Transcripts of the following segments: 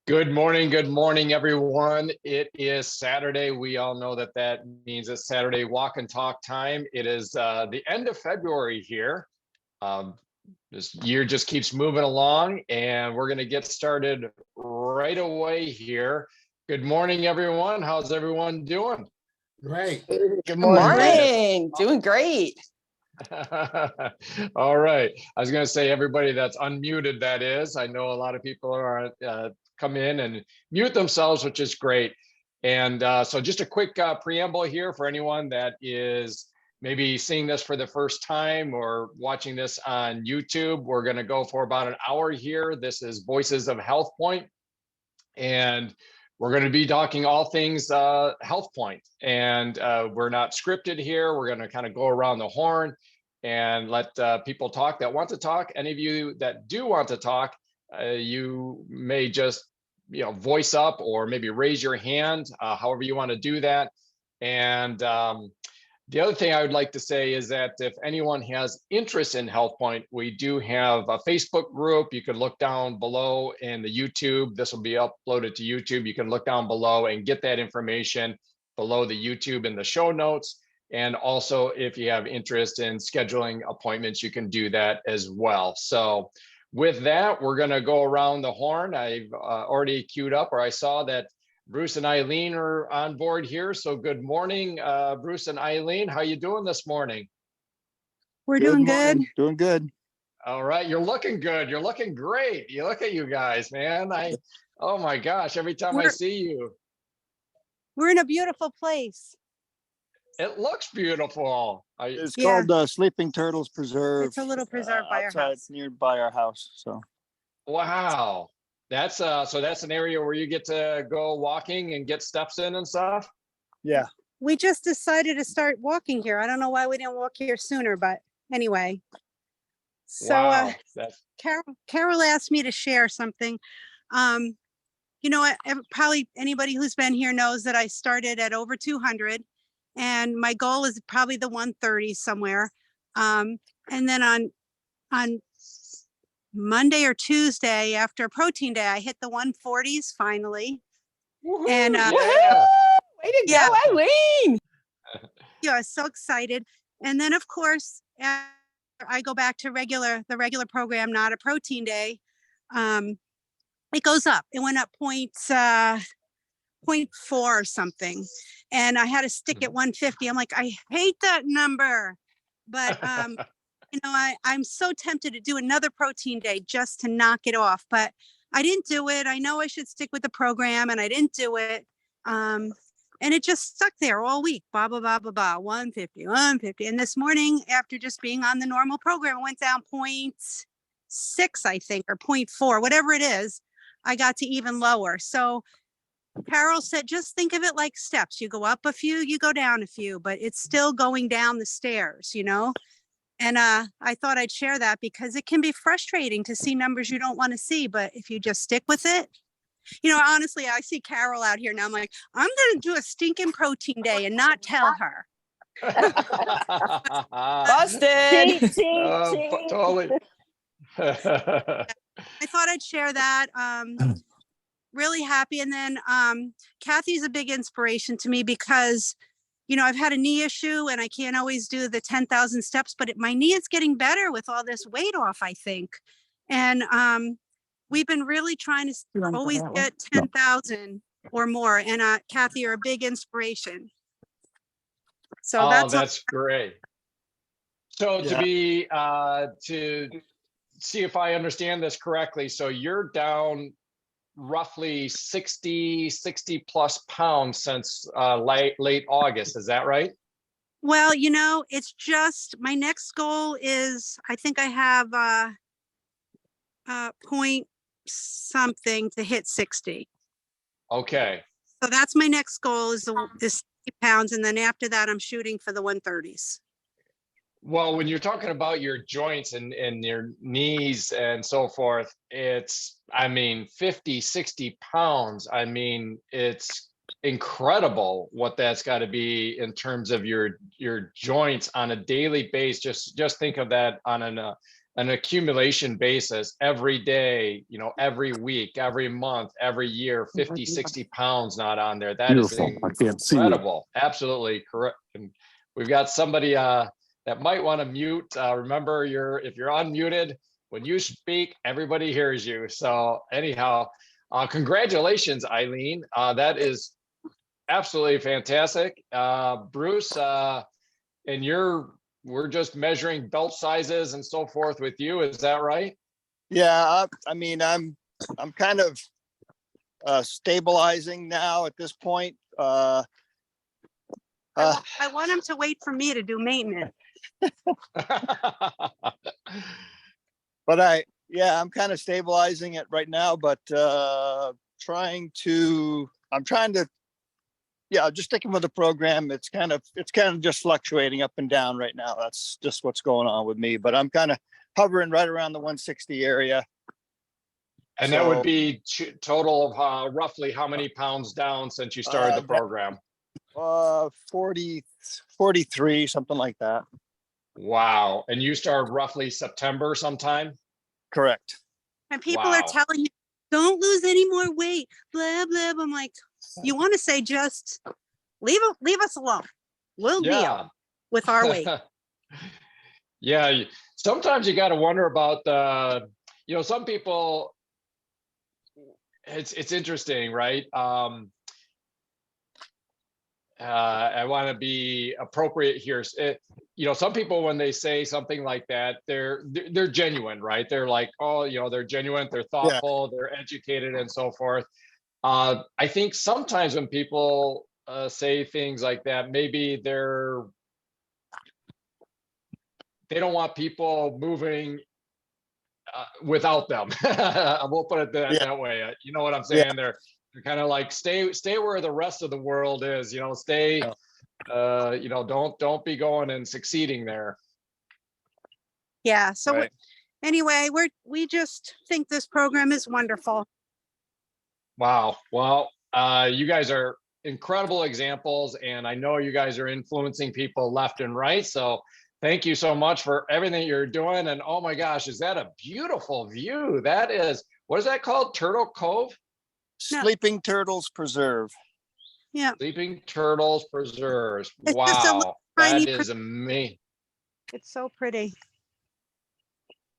Good morning, everyone. It is Saturday. We all know that means it's Saturday walk and talk time. It is the end of February here. This year just keeps moving along, and we're going to get started right away here. Good morning, everyone. How's everyone doing? Great. Good morning. Doing great. All right. I was going to say everybody that's unmuted, that is. I know a lot of people are come in and mute themselves, which is great. And so just a quick preamble here for anyone that is maybe seeing this for the first time or watching this on YouTube. We're going to go for about an hour here. This is Voices of HealthPointe, and we're going to be talking all things HealthPointe. And we're not scripted here. We're going to kind of go around the horn and let people talk that want to talk. Any of you that do want to talk, you may just voice up or maybe raise your hand, however you want to do that. And the other thing I would like to say is that if anyone has interest in HealthPointe, we do have a Facebook group. You can look down below in the YouTube. This will be uploaded to YouTube. You can look down below and get that information below the YouTube in the show notes. And also, if you have interest in scheduling appointments, you can do that as well. So with that, we're going to go around the horn. I've already queued up, or I saw that Bruce and Eileen are on board here. So good morning, Bruce and Eileen. How you doing this morning? We're doing good. Doing good. All right. You're looking good. You're looking great. You look at you guys, man. Oh my gosh. Every time I see you. We're in a beautiful place. It looks beautiful. It's called Sleeping Turtles Preserve. It's a little preserve by our house. Nearby our house. So. Wow. That's so that's an area where you get to go walking and get steps in and stuff. Yeah. We just decided to start walking here. I don't know why we didn't walk here sooner, but anyway. So wow. Carol asked me to share something. Probably anybody who's been here knows that I started at over 200. And my goal is probably the 130 somewhere. And then on Monday or Tuesday after protein day, I hit the 140s finally. Woo-hoo, and way to go, Eileen! Yeah, I was so excited. And then of course, after I go back to the regular program, not a protein day, it goes up. It went up 0.4 or something. And I had to stick at 150. I'm like, I hate that number. But, I'm so tempted to do another protein day just to knock it off. But I didn't do it. I know I should stick with the program, and I didn't do it. And it just stuck there all week. Blah, blah, blah, blah, blah, 150, 150. And this morning, after just being on the normal program, it went down 0.6, I think, or 0.4, whatever it is. I got to even lower. So Carol said, just think of it like steps. You go up a few, you go down a few, but it's still going down the stairs, And I thought I'd share that because it can be frustrating to see numbers you don't want to see. But if you just stick with it, honestly, I see Carol out here now. I'm like, I'm going to do a stinking protein day and not tell her. Busted. Totally. I thought I'd share that. Really happy. And then Kathy's a big inspiration to me because, I've had a knee issue and I can't always do the 10,000 steps, but my knee is getting better with all this weight off, I think. And we've been really trying to always get 10,000 or more. And Kathy, you're a big inspiration. So that's great. So to see if I understand this correctly, so you're down roughly 60 plus pounds since late August. Is that right? Well, it's just my next goal is I think I have point something to hit 60. Okay. So that's my next goal is 60 pounds. And then after that, I'm shooting for the 130s. Well, when you're talking about your joints and your knees and so forth, it's, 50, 60 pounds. It's incredible what that's got to be in terms of your joints on a daily basis. Just think of that on an accumulation basis every day, every week, every month, every year, 50, 60 pounds not on there. That is Beautiful. I can't see you. incredible. Absolutely correct. And we've got somebody that might want to mute. Remember, if you're unmuted, when you speak, everybody hears you. So anyhow, congratulations, Eileen. That is absolutely fantastic. Bruce, and we're just measuring belt sizes and so forth with you. Is that right? Yeah, I mean, I'm kind of stabilizing now at this point. I want him to wait for me to do maintenance. But I'm kind of stabilizing it right now, but I'm trying to, just sticking with the program. It's kind of just fluctuating up and down right now. That's just what's going on with me, but I'm kind of hovering right around the 160 area. And that would be total of roughly how many pounds down since you started the program? 43, something like that. Wow. And you started roughly September sometime? Correct. And people are telling you, don't lose any more weight, blah, blah. I'm like, you want to say just leave us alone. We'll deal with our weight. Yeah. Sometimes you got to wonder about some people, it's interesting, right? I want to be appropriate here. Some people, when they say something like that, they're genuine, right? They're like, oh, they're genuine, they're thoughtful, they're educated and so forth. I think sometimes when people say things like that, maybe they don't want people moving without them. We'll put it that way. You know what I'm saying? They're kind of like stay where the rest of the world is. Stay. Don't be going and succeeding there. Yeah. So right. Anyway, we just think this program is wonderful. Wow. Well, you guys are incredible examples, and I know you guys are influencing people left and right. So thank you so much for everything you're doing. And oh my gosh, is that a beautiful view? That is, what is that called? Turtle Cove? Sleeping Turtles Preserve. Yeah. Sleeping Turtles Preserves. It's wow. That is amazing. It's so pretty.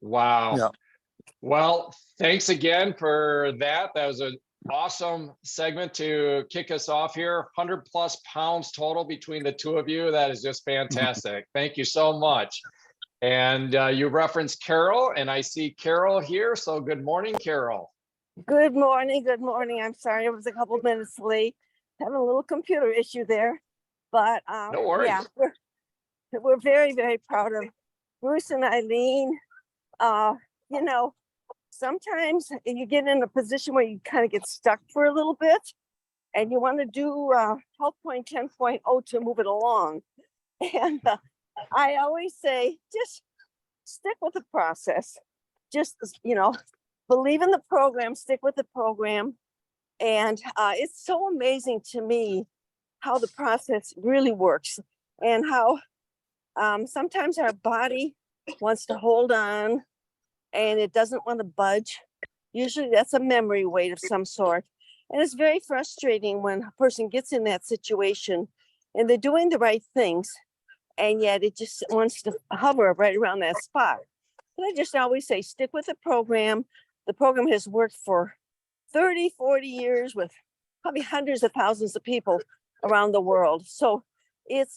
Wow. Yeah. Well, thanks again for that. That was an awesome segment to kick us off here. 100+ pounds total between the two of you. That is just fantastic. Thank you so much. And you referenced Carol, and I see Carol here. So good morning, Carol. Good morning. Good morning. I'm sorry I was a couple minutes late. Having a little computer issue there, but no worries. Yeah, we're very, very proud of Bruce and Eileen. Sometimes you get in a position where you kind of get stuck for a little bit, and you want to do HealthPointe 10.0 to move it along. And I always say, just stick with the process. Just believe in the program, stick with the program. And it's so amazing to me how the process really works, and how sometimes our body wants to hold on and it doesn't want to budge. Usually that's a memory weight of some sort. And it's very frustrating when a person gets in that situation and they're doing the right things, and yet it just wants to hover right around that spot. But I just always say, stick with the program. The program has worked for 30, 40 years with probably hundreds of thousands of people around the world. So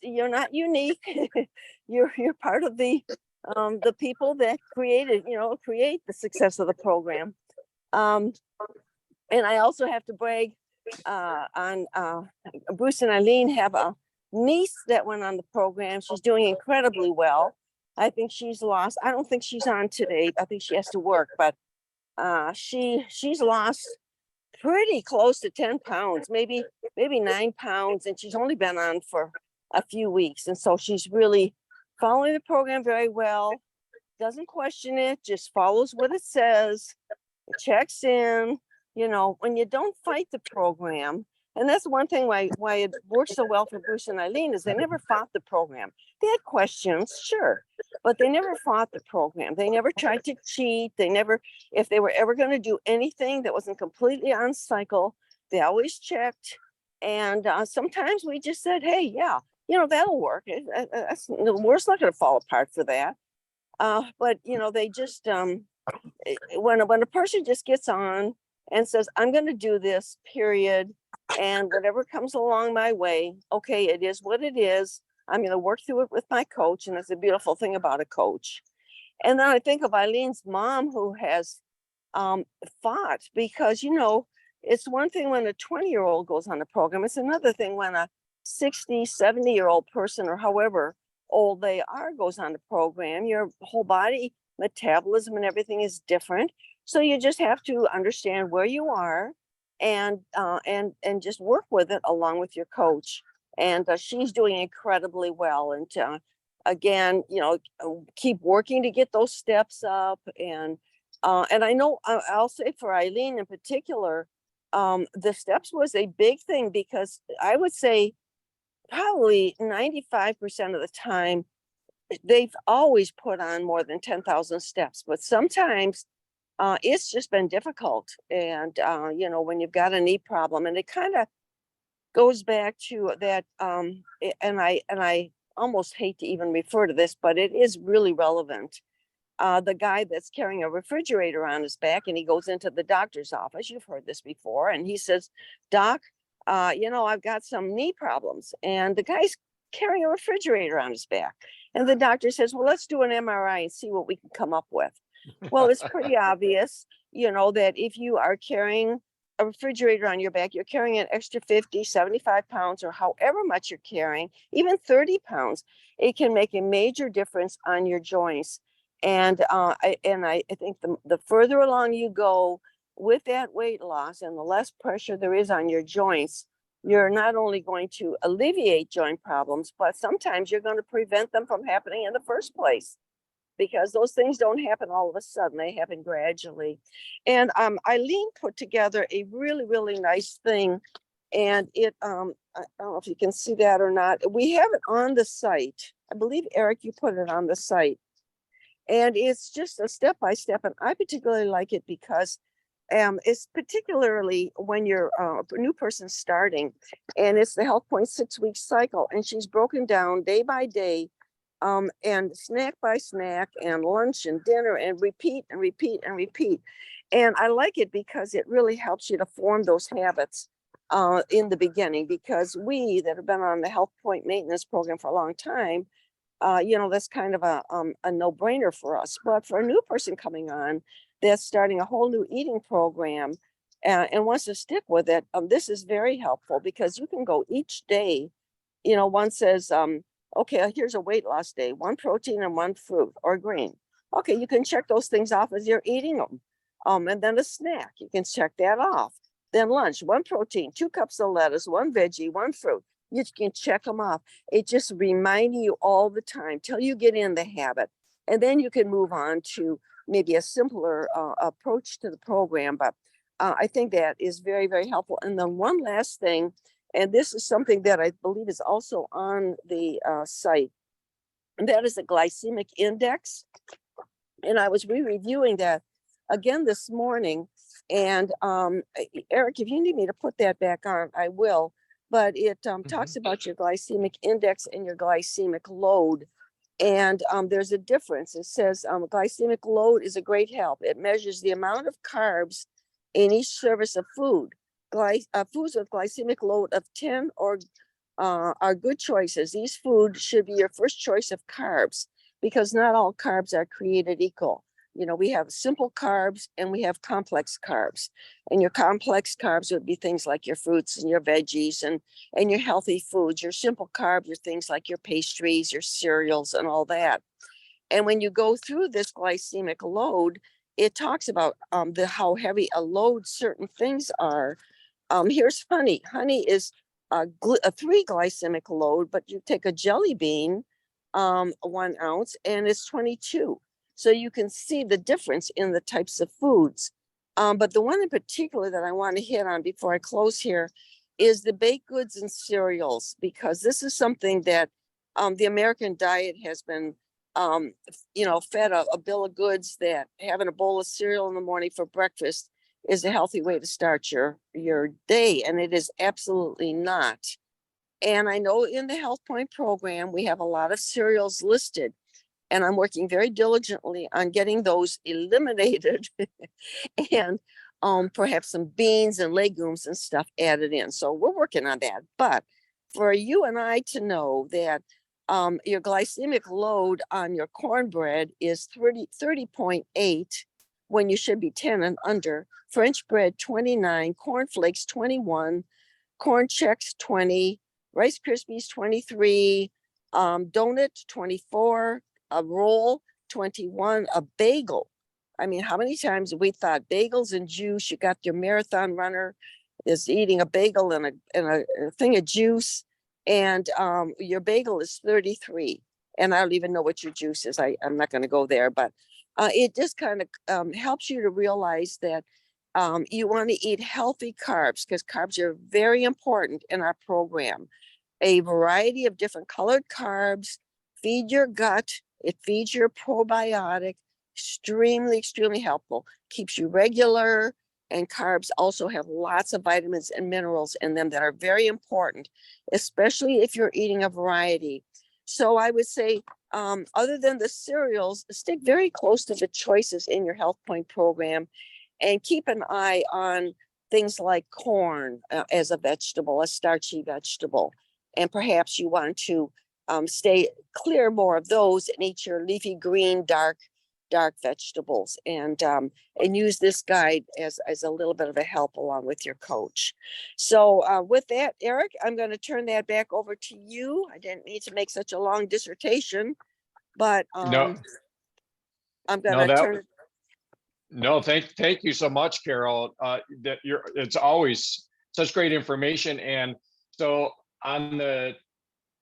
you're not unique. You're part of the people that create the success of the program. And I also have to brag on Bruce and Eileen have a niece that went on the program. She's doing incredibly well. I think she's lost. I don't think she's on today. I think she has to work, but she's lost pretty close to 10 pounds, maybe 9 pounds, and she's only been on for a few weeks. And so she's really following the program very well, doesn't question it, just follows what it says, checks in. When you don't fight the program, and that's one thing why it works so well for Bruce and Eileen, is they never fought the program. They had questions, sure, but they never fought the program. They never tried to cheat. They never, if they were ever going to do anything that wasn't completely on cycle, they always checked. And sometimes we just said, hey, yeah, that'll work. The world's not going to fall apart for that. But they just when a person just gets on and says, I'm going to do this, period, and whatever comes along my way, okay, it is what it is. I'm going to work through it with my coach, and that's a beautiful thing about a coach. And then I think of Eileen's mom, who has fought, because it's one thing when a 20-year-old goes on the program. It's another thing when a 60, 70-year-old person, or however old they are, goes on the program. Your whole body metabolism and everything is different. So you just have to understand where you are and just work with it along with your coach. And she's doing incredibly well. And again, keep working to get those steps up. And I know I'll say for Eileen in particular, the steps was a big thing, because I would say probably 95% of the time, they've always put on more than 10,000 steps, but sometimes it's just been difficult. And, when you've got a knee problem, and it kind of goes back to that, and I almost hate to even refer to this, but it is really relevant. The guy that's carrying a refrigerator on his back, and he goes into the doctor's office. You've heard this before. And he says, Doc, I've got some knee problems. And the guy's carrying a refrigerator on his back. And the doctor says, well, let's do an MRI and see what we can come up with. Well, it's pretty obvious, that if you are carrying a refrigerator on your back, you're carrying an extra 50, 75 pounds, or however much you're carrying, even 30 pounds, it can make a major difference on your joints. And I think the further along you go with that weight loss, and the less pressure there is on your joints, you're not only going to alleviate joint problems, but sometimes you're going to prevent them from happening in the first place, because those things don't happen all of a sudden. They happen gradually. And Eileen put together a really, really nice thing. And it, I don't know if you can see that or not. We have it on the site. I believe, Eric, you put it on the site. And it's just a step-by-step. And I particularly like it because it's particularly when you're a new person starting, and it's the HealthPointe 6-week cycle. And she's broken down day by day, and snack by snack, and lunch and dinner, and repeat and repeat and repeat. And I like it because it really helps you to form those habits in the beginning, because we that have been on the HealthPointe maintenance program for a long time, that's kind of a no-brainer for us. But for a new person coming on that's starting a whole new eating program and wants to stick with it, this is very helpful, because you can go each day. One says, okay, here's a weight loss day, 1 protein and 1 fruit or green. Okay, you can check those things off as you're eating them. And then a snack, you can check that off. Then lunch, 1 protein, 2 cups of lettuce, 1 veggie, 1 fruit. You can check them off. It just reminds you all the time till you get in the habit. And then you can move on to maybe a simpler approach to the program. But I think that is very, very helpful. And then one last thing, and this is something that I believe is also on the site, and that is a glycemic index. And I was re-reviewing that again this morning. And Eric, if you need me to put that back on, I will. But it talks about your glycemic index and your glycemic load. And there's a difference. It says glycemic load is a great help. It measures the amount of carbs in each service of food. Foods with glycemic load of 10 or are good choices. These foods should be your first choice of carbs, because not all carbs are created equal. We have simple carbs and we have complex carbs. And your complex carbs would be things like your fruits and your veggies and your healthy foods. Your simple carbs are things like your pastries, your cereals, and all that. And when you go through this glycemic load, it talks about how heavy a load certain things are. Here's honey. Honey is a 3 glycemic load, but you take a jelly bean, 1 ounce, and it's 22. So you can see the difference in the types of foods. But the one in particular that I want to hit on before I close here is the baked goods and cereals, because this is something that the American diet has been fed a bill of goods that having a bowl of cereal in the morning for breakfast is a healthy way to start your day. And it is absolutely not. And I know in the HealthPointe program, we have a lot of cereals listed, and I'm working very diligently on getting those eliminated and perhaps some beans and legumes and stuff added in. So we're working on that. But for you and I to know that your glycemic load on your cornbread is 30.8 when you should be 10 and under, French bread 29, cornflakes 21, corn checks 20, Rice Krispies 23, donut 24, a roll 21, a bagel. I mean, how many times have we thought bagels and juice? You got your marathon runner is eating a bagel and a thing of juice, and your bagel is 33. And I don't even know what your juice is. I'm not going to go there, but it just kind of helps you to realize that you want to eat healthy carbs, because carbs are very important in our program. A variety of different colored carbs feed your gut. It feeds your probiotic. Extremely, extremely helpful. Keeps you regular. And carbs also have lots of vitamins and minerals in them that are very important, especially if you're eating a variety. So I would say, other than the cereals, stick very close to the choices in your HealthPointe program, and keep an eye on things like corn as a vegetable, a starchy vegetable. And perhaps you want to stay clear more of those and eat your leafy green, dark vegetables, and use this guide as a little bit of a help along with your coach. So with that, Eric, I'm going to turn that back over to you. I didn't need to make such a long dissertation, but No, I'm going no, to turn it. no, thank you so much, Carol. It's always such great information. And so on the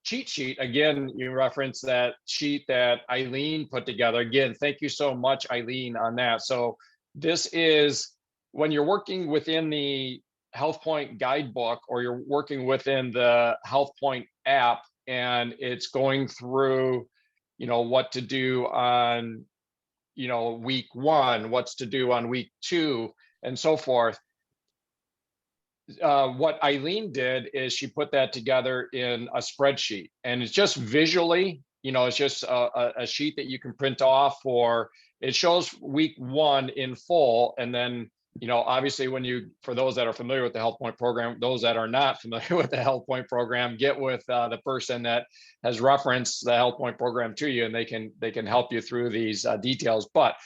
cheat sheet, again, you reference that sheet that Eileen put together. Again, thank you so much, Eileen, on that. So this is when you're working within the HealthPointe guidebook, or you're working within the HealthPointe app, and it's going through, what to do on, week 1, what's to do on week 2, and so forth. What Eileen did is she put that together in a spreadsheet, and it's just visually, it's just a sheet that you can print off it shows week 1 in full. And then, obviously for those that are familiar with the HealthPointe program, those that are not familiar with the HealthPointe program, get with the person that has referenced the HealthPointe program to you, and they can help you through these details. But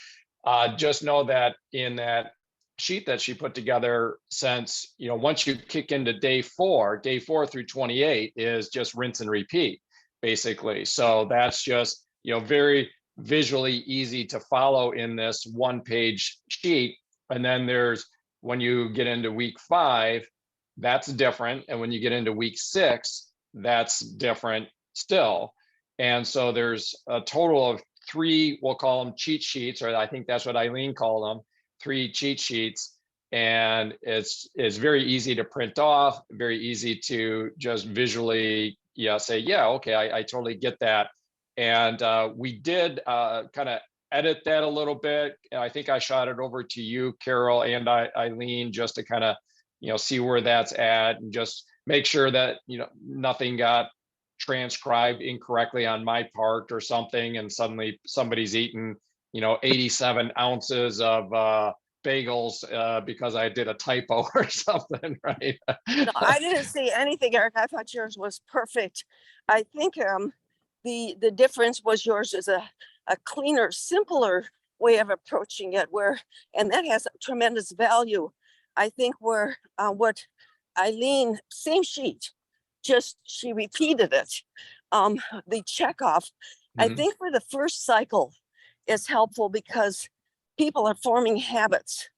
just know that in that sheet that she put together, since once you kick into day 4 through 28 is just rinse and repeat, basically. So that's just very visually easy to follow in this 1-page sheet. And then when you get into week 5, that's different, and when you get into week 6, that's different still. And so there's a total of 3, we'll call them cheat sheets, or I think that's what Eileen called them, 3 cheat sheets. And it's very easy to print off, very easy to just visually say, yeah, okay, I totally get that. And we did kind of edit that a little bit. I think I shot it over to you, Carol, and Eileen, just to kind of see where that's at, and just make sure that nothing got transcribed incorrectly on my part or something, and suddenly somebody's eating 87 ounces of bagels because I did a typo or something, right? No, I didn't see anything, Eric. I thought yours was perfect. I think the difference was yours is a cleaner, simpler way of approaching it, and that has tremendous value. I think where what Eileen, same sheet, just she repeated it. The checkoff, I think for the first cycle is helpful, because people are forming habits,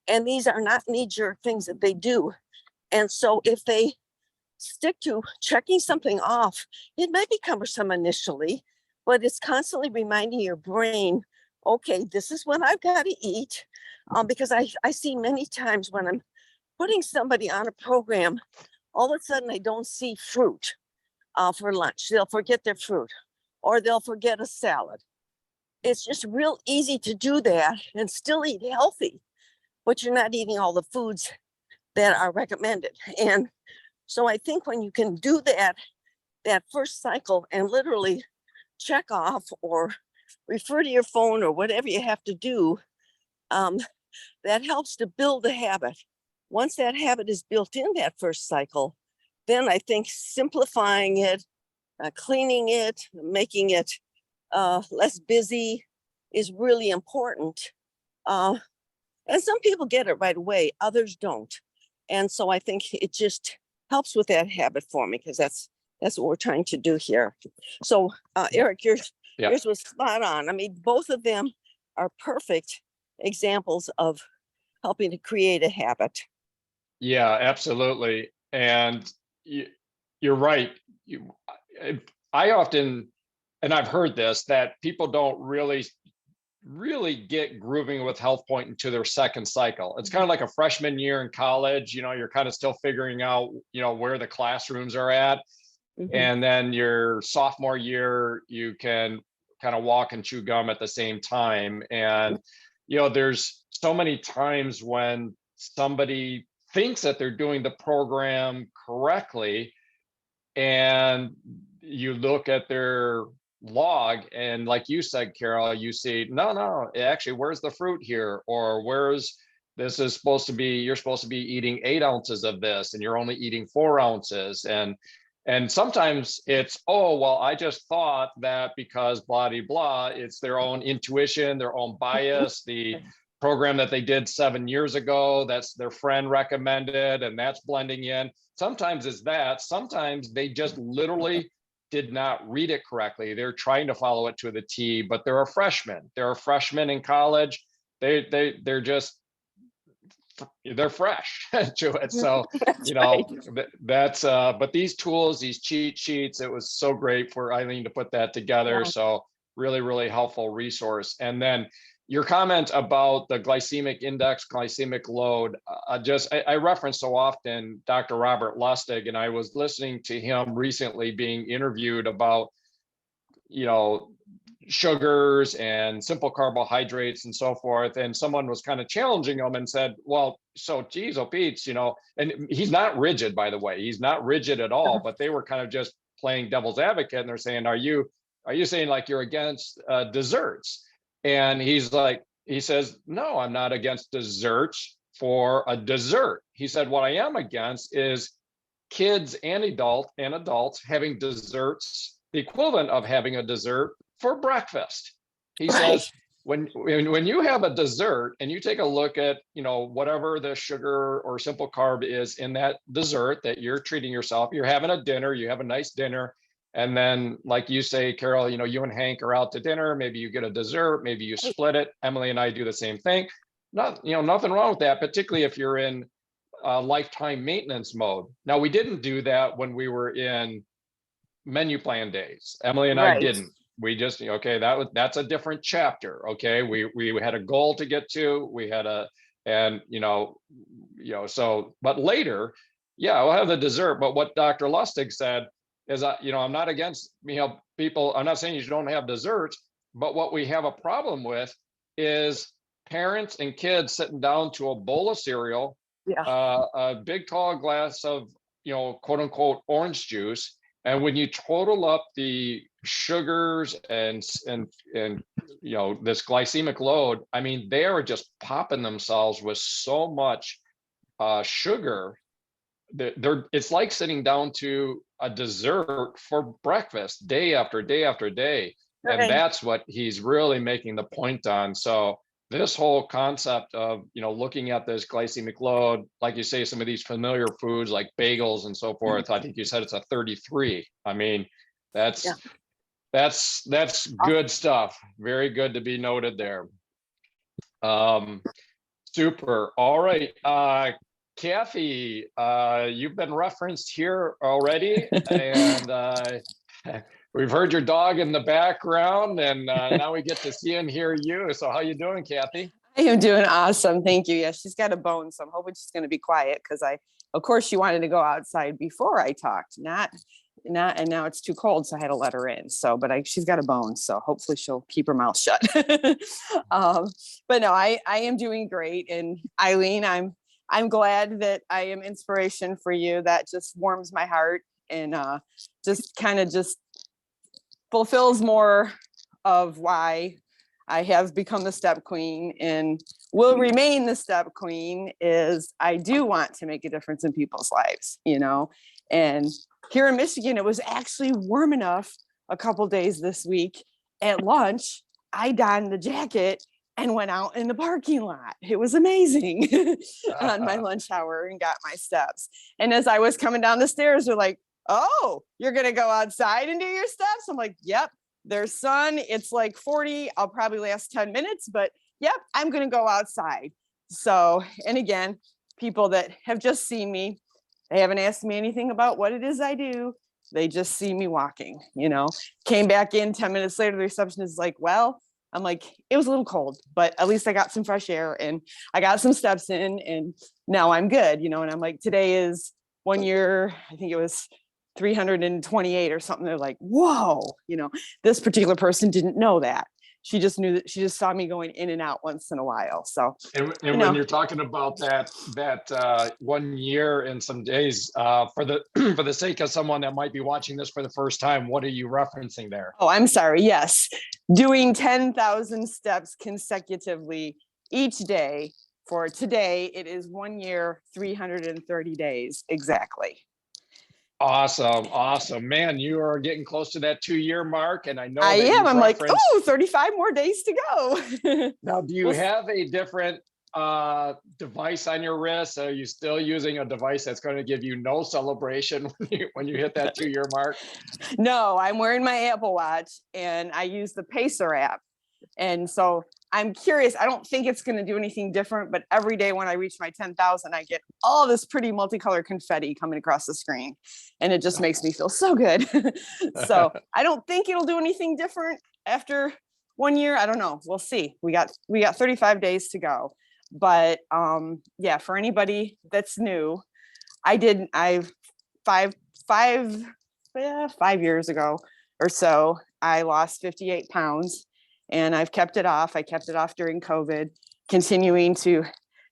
and these are not knee-jerk things that they do. And so if they stick to checking something off, it might be cumbersome initially, but it's constantly reminding your brain, okay, this is what I've got to eat. Because I see many times when I'm putting somebody on a program, all of a sudden they don't see fruit for lunch. They'll forget their fruit, or they'll forget a salad, it's just real easy to do that and still eat healthy, but you're not eating all the foods that are recommended. And so I think when you can do that first cycle and literally check off or refer to your phone or whatever you have to do, that helps to build a habit. Once that habit is built in that first cycle, then I think simplifying it, cleaning it, making it less busy is really important. And some people get it right away, others don't. And so I think it just helps with that habit forming, because that's what we're trying to do here. So Eric, yours was spot on. I mean, both of them are perfect examples of helping to create a habit. Yeah, absolutely. And you're right. I often, and I've heard this, that people don't really get grooving with HealthPointe into their second cycle. It's kind of like a freshman year in college, you're kind of still figuring out, where the classrooms are at. Mhm. And then your sophomore year, you can kind of walk and chew gum at the same time. And, there's so many times when somebody thinks that they're doing the program correctly, and you look at their log, and like you said, Carol, you see, no, actually, where's the fruit here? Or this is supposed to be, you're supposed to be eating 8 ounces of this, and you're only eating 4 ounces. And sometimes it's, oh, well, I just thought that because blah, blah, blah, it's their own intuition, their own bias, the program that they did 7 years ago, that's their friend recommended, and that's blending in. Sometimes it's that. Sometimes they just literally did not read it correctly. They're trying to follow it to the T, but they're a freshman. They're a freshman in college. They're just, they're fresh to it. So, but these tools, these cheat sheets, it was so great for Eileen to put that together. Yeah. So really, really helpful resource. And then your comment about the glycemic index, glycemic load, I reference so often Dr. Robert Lustig, and I was listening to him recently being interviewed about, sugars and simple carbohydrates and so forth. And someone was kind of challenging him and said, well, so geez, oh Pete's, and he's not rigid, by the way, he's not rigid at all, but they were kind of just playing devil's advocate. And they're saying, are you saying like you're against desserts? And he says, no, I'm not against desserts for a dessert. He said, what I am against is kids and adults having desserts, the equivalent of having a dessert for breakfast. He says, when you have a dessert and you take a look at, whatever the sugar or simple carb is in that dessert that you're treating yourself, you're having a dinner, you have a nice dinner. And then, like you say, Carol, you and Hank are out to dinner, maybe you get a dessert, maybe you split it. Emily and I do the same thing. Nothing wrong with that, particularly if you're in lifetime maintenance mode. Now, we didn't do that when we were in menu plan days. Emily and I didn't. We just, that's a different chapter. Okay. We had a goal to get to, but later, we'll have the dessert. But what Dr. Lustig said is, I'm not against, people, I'm not saying you don't have desserts, but what we have a problem with is parents and kids sitting down to a bowl of cereal, a big tall glass of, quote unquote, orange juice. And when you total up the sugars and this glycemic load, I mean, they are just popping themselves with so much sugar. It's like sitting down to a dessert for breakfast day after day after day. And that's what he's really making the point on. So this whole concept of, looking at this glycemic load, like you say, some of these familiar foods like bagels and so forth, I think you said it's a 33. I mean, that's good stuff. Very good to be noted there. Super. All right. Kathy, you've been referenced here already, and we've heard your dog in the background, and now we get to see and hear you. So how you doing, Kathy? I am doing awesome. Thank you. Yes, she's got a bone, so I'm hoping she's going to be quiet because of course, she wanted to go outside before I talked, not and now it's too cold, so I had to let her in. So, but she's got a bone, so hopefully she'll keep her mouth shut. But no, I am doing great. And Eileen, I'm glad that I am inspiration for you. That just warms my heart, and just kind of just fulfills more of why I have become the step queen and will remain the step queen. Is I do want to make a difference in people's lives, and here in Michigan, it was actually warm enough a couple days this week. At lunch, I donned the jacket and went out in the parking lot. It was amazing on my lunch hour and got my steps. And as I was coming down the stairs, they're like, "Oh, you're going to go outside and do your steps?" I'm like, "Yep, there's sun. It's like 40. I'll probably last 10 minutes, but yep, I'm going to go outside." So, and again, people that have just seen me, they haven't asked me anything about what it is I do. They just see me walking, Came back in 10 minutes later, the receptionist is like, "Well," I'm like, "It was a little cold, but at least I got some fresh air and I got some steps in, and now I'm good," And I'm like, today is 1 year, I think it was 328 or something. They're like, "Whoa," this particular person didn't know that. She just knew that she just saw me going in and out once in a while. So, And when you're talking about that 1 year and some days, for the for the sake of someone that might be watching this for the first time, what are you referencing there? oh, I'm sorry. Yes. Doing 10,000 steps consecutively each day. For today, it is 1 year, 330 days. Exactly. Awesome, man. You are getting close to that 2-year mark, and I know I that am. you've I'm like, referenced. oh, 35 more days to go. Now, do you have a different device on your wrist? Are you still using a device that's going to give you no celebration when you hit that 2-year mark? No, I'm wearing my Apple Watch, and I use the Pacer app. And so I'm curious. I don't think it's going to do anything different, but every day when I reach my 10,000, I get all this pretty multicolored confetti coming across the screen, and it just makes me feel so good. So I don't think it'll do anything different after 1 year. I don't know. We'll see. We got 35 days to go. But yeah, for anybody that's new, I've 5 years ago or so, I lost 58 pounds. And I've kept it off. I kept it off during COVID, continuing to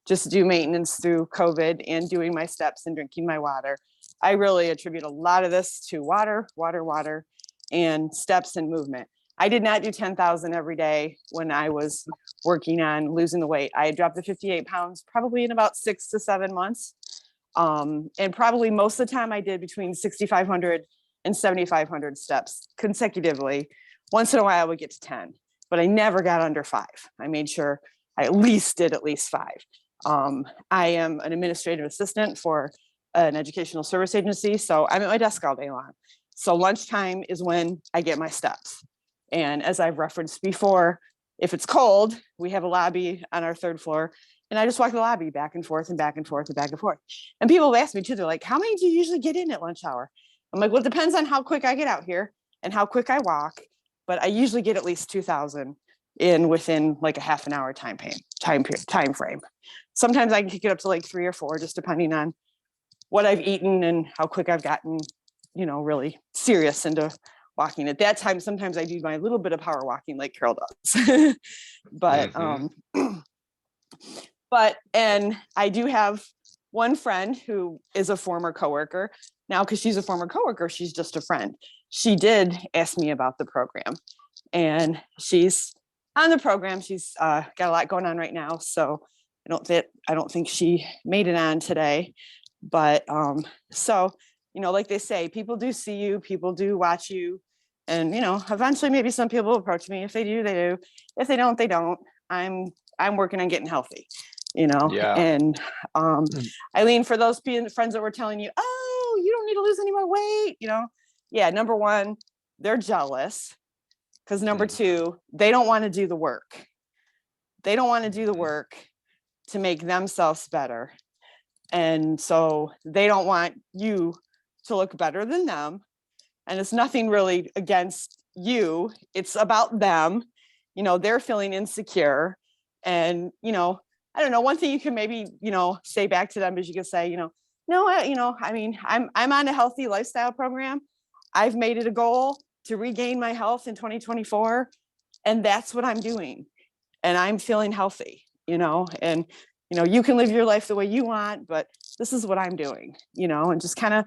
just do maintenance through COVID and doing my steps and drinking my water. I really attribute a lot of this to water, and steps and movement. I did not do 10,000 every day when I was working on losing the weight. I dropped the 58 pounds probably in about 6 to 7 months. And probably most of the time I did between 6,500 and 7,500 steps consecutively. Once in a while I would get to 10. But I never got under 5. I made sure I at least did at least 5. I am an administrative assistant for an educational service agency, so I'm at my desk all day long. So lunchtime is when I get my steps. And as I've referenced before, if it's cold, we have a lobby on our 3rd floor, and I just walk the lobby back and forth and back and forth and back and forth. And people have asked me too, they're like, "How many do you usually get in at lunch hour?" I'm like, "Well, it depends on how quick I get out here and how quick I walk. But I usually get at least 2,000 in within like a half an hour time frame. Sometimes I can get up to like 3 or 4, just depending on what I've eaten and how quick I've gotten, really serious into walking. At that time, sometimes I do my little bit of power walking like Carol does. But and I do have one friend who is a former coworker. Now, because she's a former coworker, she's just a friend. She did ask me about the program, and she's on the program. She's got a lot going on right now, so I don't think she made it on today. But so like they say, people do see you, people do watch you, and eventually maybe some people will approach me. If they do, they do. If they don't, they don't. I'm working on getting healthy, Yeah. And Eileen, for those friends that were telling you, "Oh, you don't need to lose any more weight," yeah, number one, they're jealous, because number two, they don't want to do the work. They don't want to do the work to make themselves better. And so they don't want you to look better than them. And it's nothing really against you. It's about them. They're feeling insecure. And, I don't know, one thing you can maybe, say back to them is you can say, "No, I'm on a healthy lifestyle program. I've made it a goal to regain my health in 2024. And that's what I'm doing. And I'm feeling healthy, and, you can live your life the way you want, but this is what I'm doing, and just kind of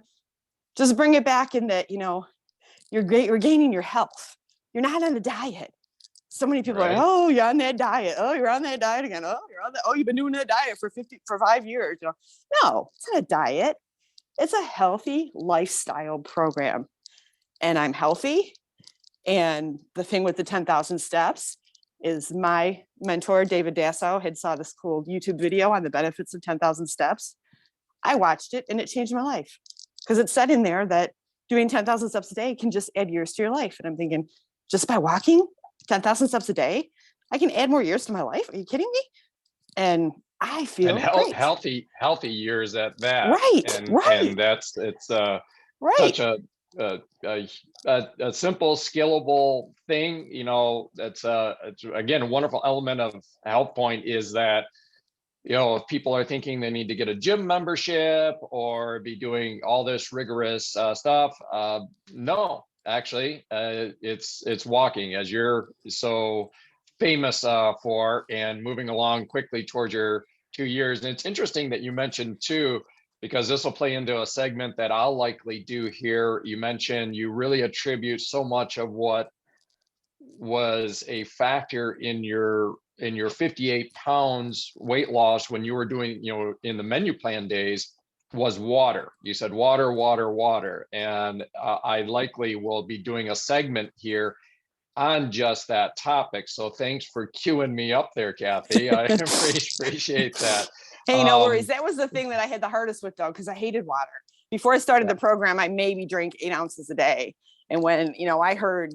just bring it back in that, you're regaining your health. You're not on a diet. So many people are, Right. oh, you're on that diet. Oh, you're on that diet again. Oh, you've been doing that diet for 5 years. No, it's not a diet. It's a healthy lifestyle program. And I'm healthy. And the thing with the 10,000 steps is my mentor, David Dassow, had saw this cool YouTube video on the benefits of 10,000 steps. I watched it and it changed my life because it said in there that doing 10,000 steps a day can just add years to your life. And I'm thinking, just by walking 10,000 steps a day, I can add more years to my life. Are you kidding me? And I feel great. healthy years at that. Right, And right. it's Right. such a simple, scalable thing. That's it's again a wonderful element of HealthPointe is that if people are thinking they need to get a gym membership or be doing all this rigorous stuff, no, actually, it's walking, as you're so famous for, and moving along quickly towards your 2 years. And it's interesting that you mentioned too, because this will play into a segment that I'll likely do here. You mentioned you really attribute so much of what was a factor in your 58 pounds weight loss when you were doing, in the menu plan days, was water. You said water, water, water. And I likely will be doing a segment here on just that topic. So thanks for queuing me up there, Kathy. I appreciate that. Hey, no worries. That was the thing that I had the hardest with, though, because I hated water. Before I started the program, I maybe drank 8 ounces a day. And when, I heard,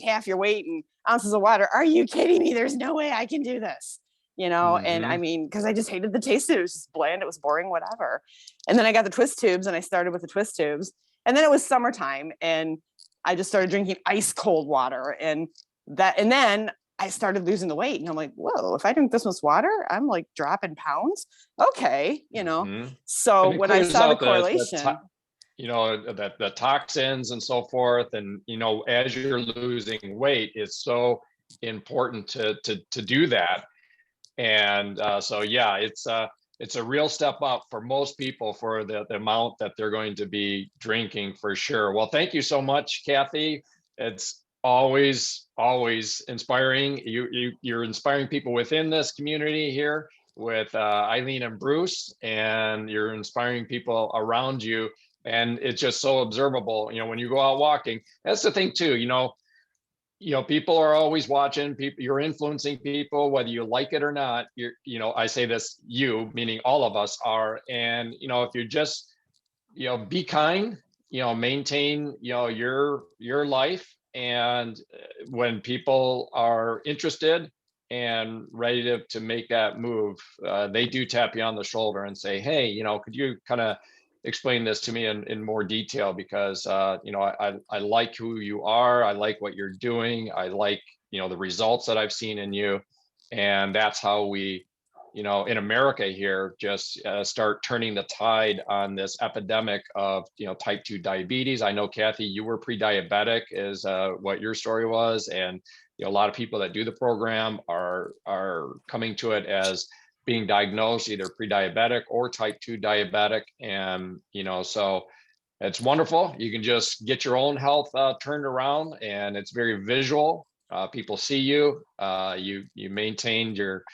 half your weight and ounces of water, are you kidding me? There's no way I can do this, and I mean, because I just hated the taste. It was just bland. It was boring, whatever. And then I got the twist tubes and I started with the twist tubes. And then it was summertime and I just started drinking ice cold water and then I started losing the weight and I'm like, whoa, if I drink this much water, I'm like dropping pounds. Okay. So when I saw the correlation, that the toxins and so forth, and as you're losing weight, it's so important to do that. And so yeah, it's a real step up for most people for the amount that they're going to be drinking, for sure. Well, thank you so much, Kathy. It's always inspiring. You're inspiring people within this community here with Eileen and Bruce, and you're inspiring people around you. And it's just so observable, when you go out walking. That's the thing too, people are always watching. People, you're influencing people, whether you like it or not. I say this, you, meaning all of us are. And, if you just, be kind, maintain, your life. And when people are interested and ready to make that move, they do tap you on the shoulder and say, hey, could you kind of explain this to me in more detail, because I like who you are. I like what you're doing. I like, the results that I've seen in you. And that's how we, in America here, just start turning the tide on this epidemic of, type 2 diabetes. I know, Kathy, you were pre-diabetic is what your story was. And a lot of people that do the program are coming to it as being diagnosed either pre-diabetic or type 2 diabetic. And, so it's wonderful. You can just get your own health turned around, and it's very visual. People see you, you maintain your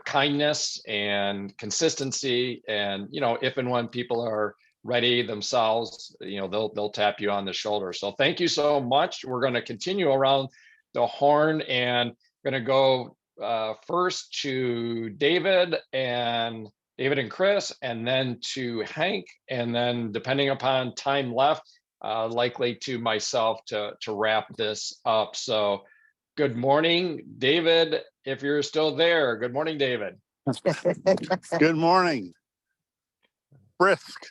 kindness and consistency. And, if and when people are ready themselves, they'll tap you on the shoulder. So thank you so much. We're going to continue around the horn and going to go first to David and Chris, and then to Hank, and then depending upon time left, likely to myself to wrap this up. So good morning, David, if you're still there. Good morning, David. Good morning. Brisk.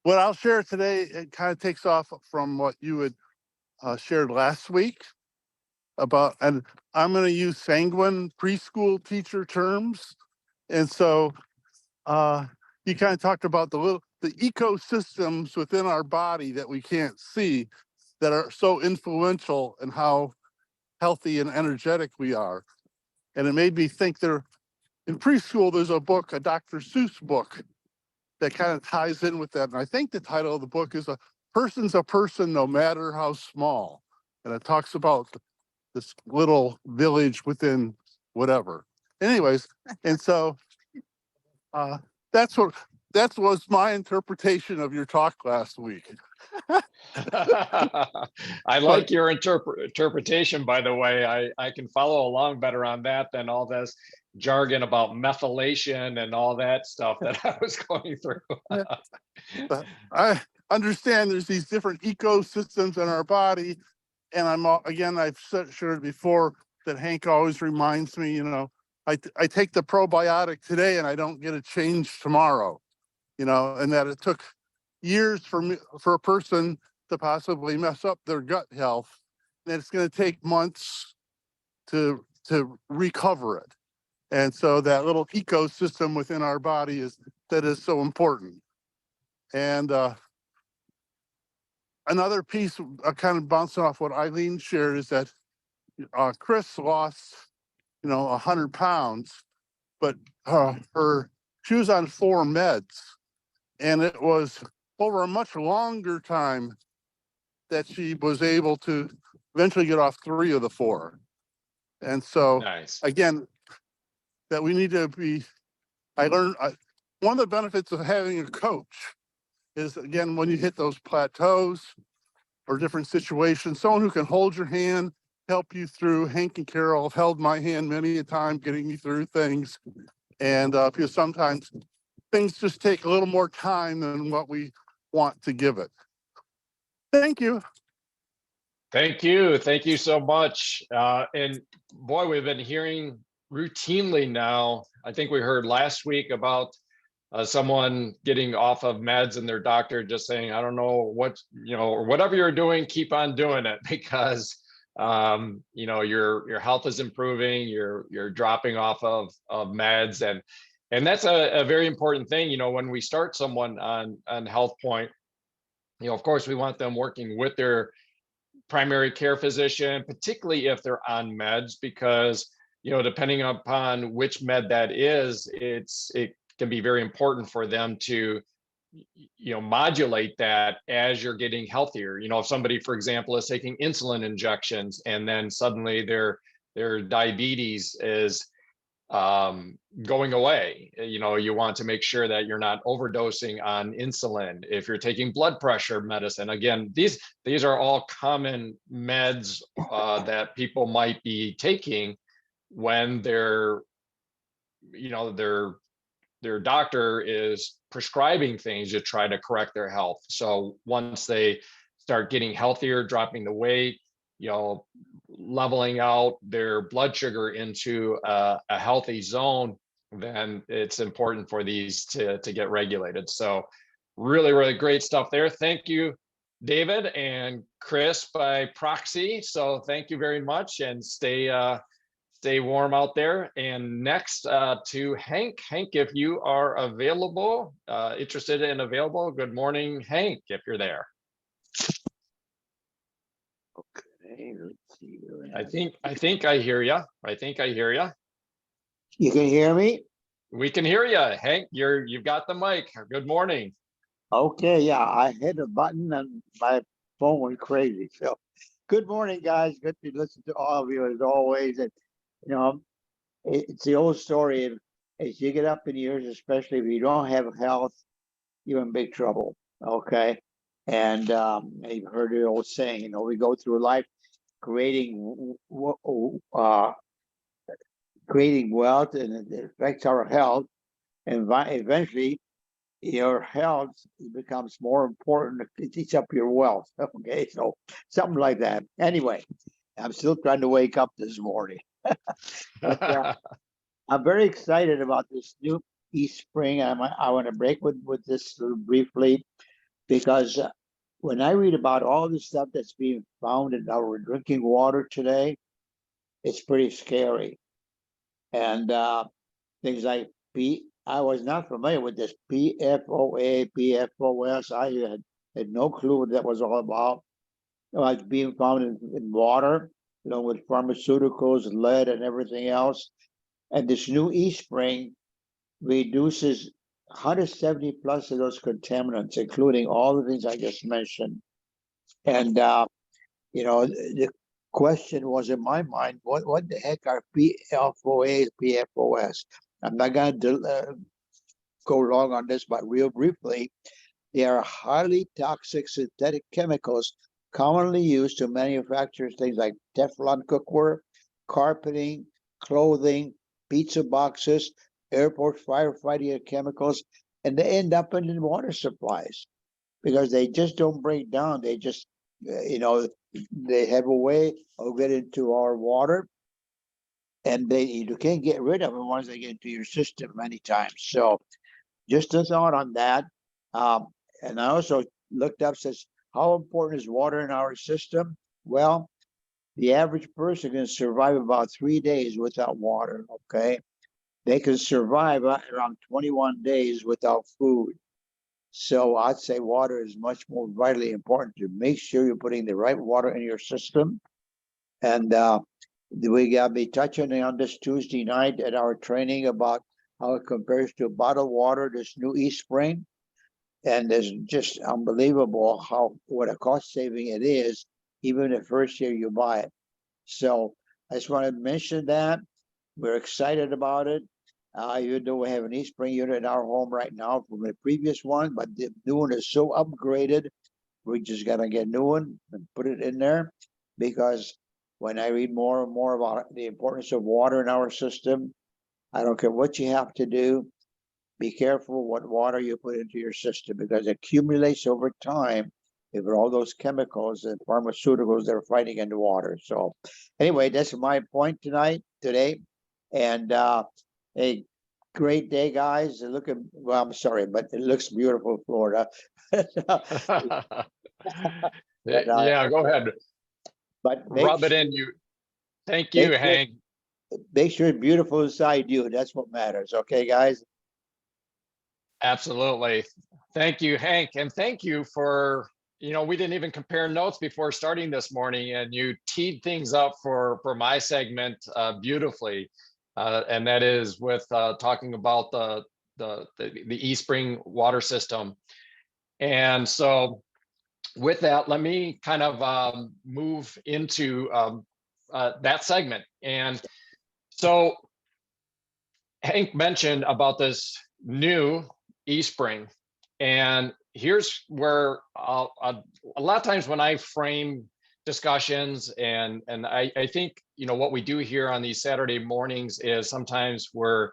What I'll share today, it kind of takes off from what you had shared last week about, and I'm going to use sanguine preschool teacher terms. And so you kind of talked about the the ecosystems within our body that we can't see that are so influential in how healthy and energetic we are. And it made me think in preschool, there's a book, a Dr. Seuss book that kind of ties in with that. And I think the title of the book is "A Person's a Person No Matter How Small." And it talks about this little village within whatever. Anyways, and so that was my interpretation of your talk last week. I like your interpretation, by the way. I can follow along better on that than all this jargon about methylation and all that stuff that I was going through. But I understand there's these different ecosystems in our body. And I've shared before that Hank always reminds me, you know, I take the probiotic today and I don't get a change tomorrow, you know, and that it took years for a person to possibly mess up their gut health. And it's going to take months to recover it. And so that little ecosystem within our body is so important. And another piece, kind of bouncing off what Eileen shared, is that Chris lost, 100 pounds, but she was on 4 meds, and it was over a much longer time that she was able to eventually get off 3 of the 4. And so, Nice. Again, that we need to be. I learned one of the benefits of having a coach is, again, when you hit those plateaus or different situations, someone who can hold your hand, help you through. Hank and Carol have held my hand many a time, getting me through things. And because sometimes things just take a little more time than what we want to give it. Thank you. Thank you. Thank you so much. And boy, we've been hearing routinely now. I think we heard last week about someone getting off of meds and their doctor just saying, I don't know what, or whatever you're doing, keep on doing it, because your health is improving, you're dropping off of meds, and that's a very important thing. When we start someone on HealthPointe, of course we want them working with their primary care physician, particularly if they're on meds, because depending upon which med that is, it can be very important for them to modulate that as you're getting healthier. If somebody, for example, is taking insulin injections and then suddenly their diabetes is going away, you want to make sure that you're not overdosing on insulin. If you're taking blood pressure medicine, again, these are all common meds that people might be taking when their doctor is prescribing things to try to correct their health. So once they start getting healthier, dropping the weight, leveling out their blood sugar into a healthy zone, then it's important for these to get regulated. So really, really great stuff there. Thank you, David and Chris by proxy. So thank you very much, and stay warm out there. And next to Hank. Hank, if you are available, interested and available. Good morning, Hank, if you're there. Okay, let's see. I think I hear you. You can hear me? We can hear you, Hank. You've got the mic. Good morning. Okay, yeah, I hit a button and my phone went crazy. So good morning, guys. Good to listen to all of you as always. And it's the old story of, as you get up in years, especially if you don't have health, you're in big trouble. Okay. And you've heard the old saying, we go through life creating wealth, and it affects our health. And eventually, your health becomes more important. It eats up your wealth. Okay. So something like that. Anyway, I'm still trying to wake up this morning. But, I'm very excited about this new eSpring. I want to break with this briefly, because when I read about all the stuff that's being found in our drinking water today, it's pretty scary. And things like I was not familiar with this PFOA, PFOS. I had no clue what that was all about. It's being found in water, along with pharmaceuticals, lead, and everything else. And this new e-spring reduces 170 plus of those contaminants, including all the things I just mentioned. And the question was in my mind, what the heck are PFOAs, PFOS? I'm not going to go long on this, but real briefly, they are highly toxic synthetic chemicals commonly used to manufacture things like Teflon cookware, carpeting, clothing, pizza boxes, airport firefighting chemicals, and they end up in the water supplies because they just don't break down. They just, they have a way of getting into our water, and you can't get rid of them once they get into your system many times. So just a thought on that. And I also looked up, says, how important is water in our system? Well, the average person can survive about 3 days without water, okay? They can survive around 21 days without food. So I'd say water is much more vitally important to make sure you're putting the right water in your system. And we got to be touching on this Tuesday night at our training about how it compares to bottled water, this new e-spring. And it's just unbelievable what a cost saving it is, even the first year you buy it. So I just want to mention that. We're excited about it. Even though we have an e-spring unit in our home right now from the previous one, but the new one is so upgraded, we just got to get a new one and put it in there. Because when I read more and more about the importance of water in our system, I don't care what you have to do, be careful what water you put into your system, because it accumulates over time with all those chemicals and pharmaceuticals that are fighting in the water. So anyway, that's my point today. And a great day, guys. Well, I'm sorry, but it looks beautiful in Florida. Yeah, go ahead. But Rub it in you. Thank you, Hank. Make sure it's beautiful inside you. That's what matters. Okay, guys? Absolutely. Thank you, Hank. And thank you for, we didn't even compare notes before starting this morning, and you teed things up for my segment beautifully. And that is with talking about the e-spring water system. And so with that, let me kind of move into that segment. And so Hank mentioned about this new e-spring, and here's where a lot of times when I frame discussions, and I think what we do here on these Saturday mornings is sometimes we're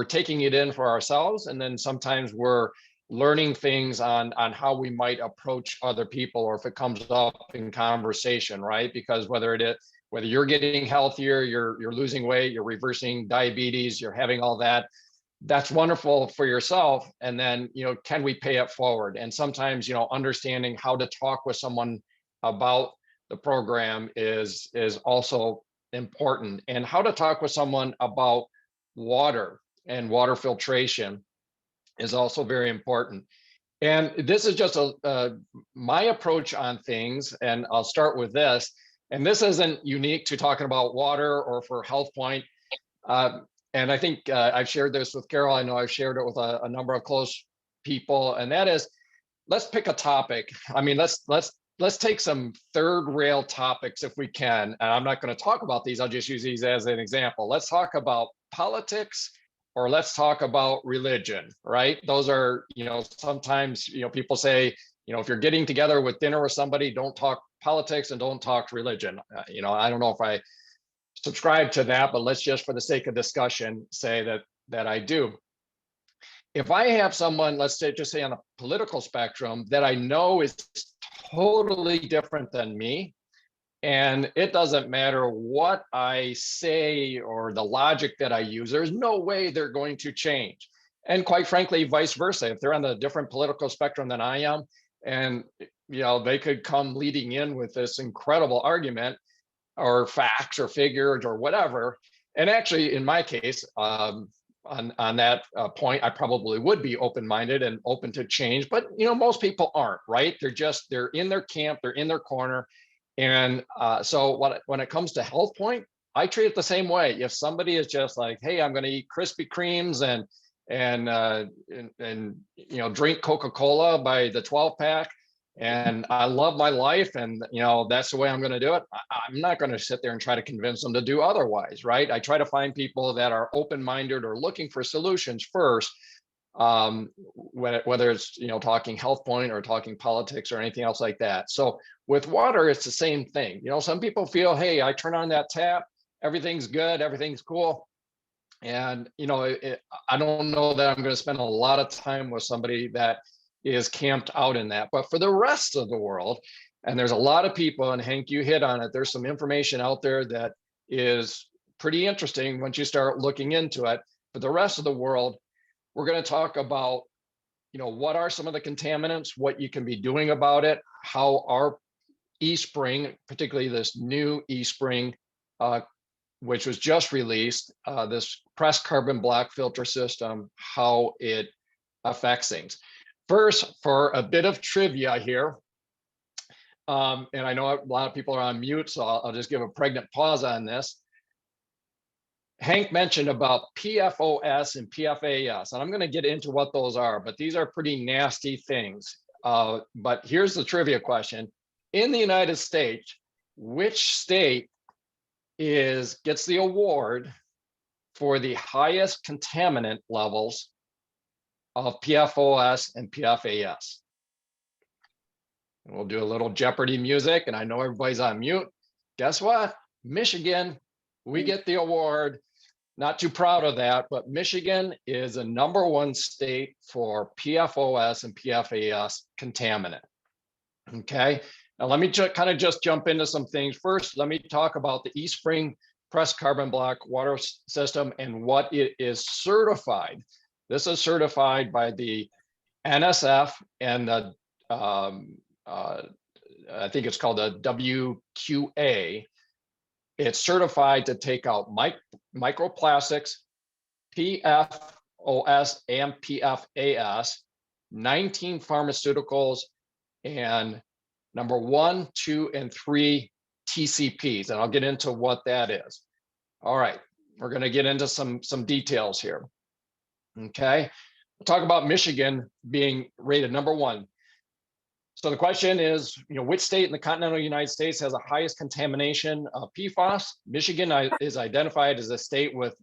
taking it in for ourselves, and then sometimes we're learning things on how we might approach other people, or if it comes up in conversation, right? Because whether you're getting healthier, you're losing weight, you're reversing diabetes, you're having all that, that's wonderful for yourself. And then, can we pay it forward? And sometimes, understanding how to talk with someone about the program is also important, and how to talk with someone about water and water filtration is also very important. And this is just my approach on things, and I'll start with this. And this isn't unique to talking about water or for HealthPointe. And I think I've shared this with Carol. I know I've shared it with a number of close people, and that is, let's pick a topic. I mean, let's take some third rail topics if we can. And I'm not going to talk about these. I'll just use these as an example. Let's talk about politics, or let's talk about religion, right? Those are, sometimes, people say, if you're getting together with dinner with somebody, don't talk politics and don't talk religion. I don't know if I subscribe to that, but let's just, for the sake of discussion, say that I do. If I have someone, let's say, just say on a political spectrum, that I know is totally different than me, and it doesn't matter what I say or the logic that I use, there's no way they're going to change. And quite frankly, vice versa. If they're on the different political spectrum than I am, and they could come leading in with this incredible argument or facts or figures or whatever. And actually, in my case, on that point, I probably would be open-minded and open to change, but most people aren't, right? They're in their camp, they're in their corner. And so when it comes to HealthPointe, I treat it the same way. If somebody is just like, hey, I'm going to eat Krispy Kremes and drink Coca-Cola by the 12-pack, and I love my life, and that's the way I'm going to do it, I'm not going to sit there and try to convince them to do otherwise, right? I try to find people that are open-minded or looking for solutions first, whether it's talking HealthPointe or talking politics or anything else like that. So with water, it's the same thing. Some people feel, hey, I turn on that tap, everything's good, everything's cool. And I don't know that I'm going to spend a lot of time with somebody that is camped out in that. But for the rest of the world, and there's a lot of people, and Hank, you hit on it, there's some information out there that is pretty interesting once you start looking into it. For the rest of the world, we're going to talk about what are some of the contaminants, what you can be doing about it, how our eSpring, particularly this new eSpring, which was just released, this pressed carbon black filter system, how it affects things. First, for a bit of trivia here, and I know a lot of people are on mute, so I'll just give a pregnant pause on this. Hank mentioned about PFOS and PFAS, and I'm going to get into what those are, but these are pretty nasty things. But here's the trivia question. In the United States, which state gets the award for the highest contaminant levels of PFOS and PFAS? And we'll do a little Jeopardy music, and I know everybody's on mute. Guess what? Michigan, we get the award. Not too proud of that, but Michigan is a #1 state for PFOS and PFAS contaminant. Okay, now let me kind of just jump into some things. First, let me talk about the eSpring pressed carbon black water system and what it is certified. This is certified by the NSF and the I think it's called the WQA. It's certified to take out microplastics, PFOS and PFAS, 19 pharmaceuticals, and number 1, 2, and 3 TCPs. And I'll get into what that is. All right, we're going to get into some details here. Okay, we'll talk about Michigan being rated #1. So the question is, which state in the continental United States has the highest contamination of PFAS? Michigan is identified as a state with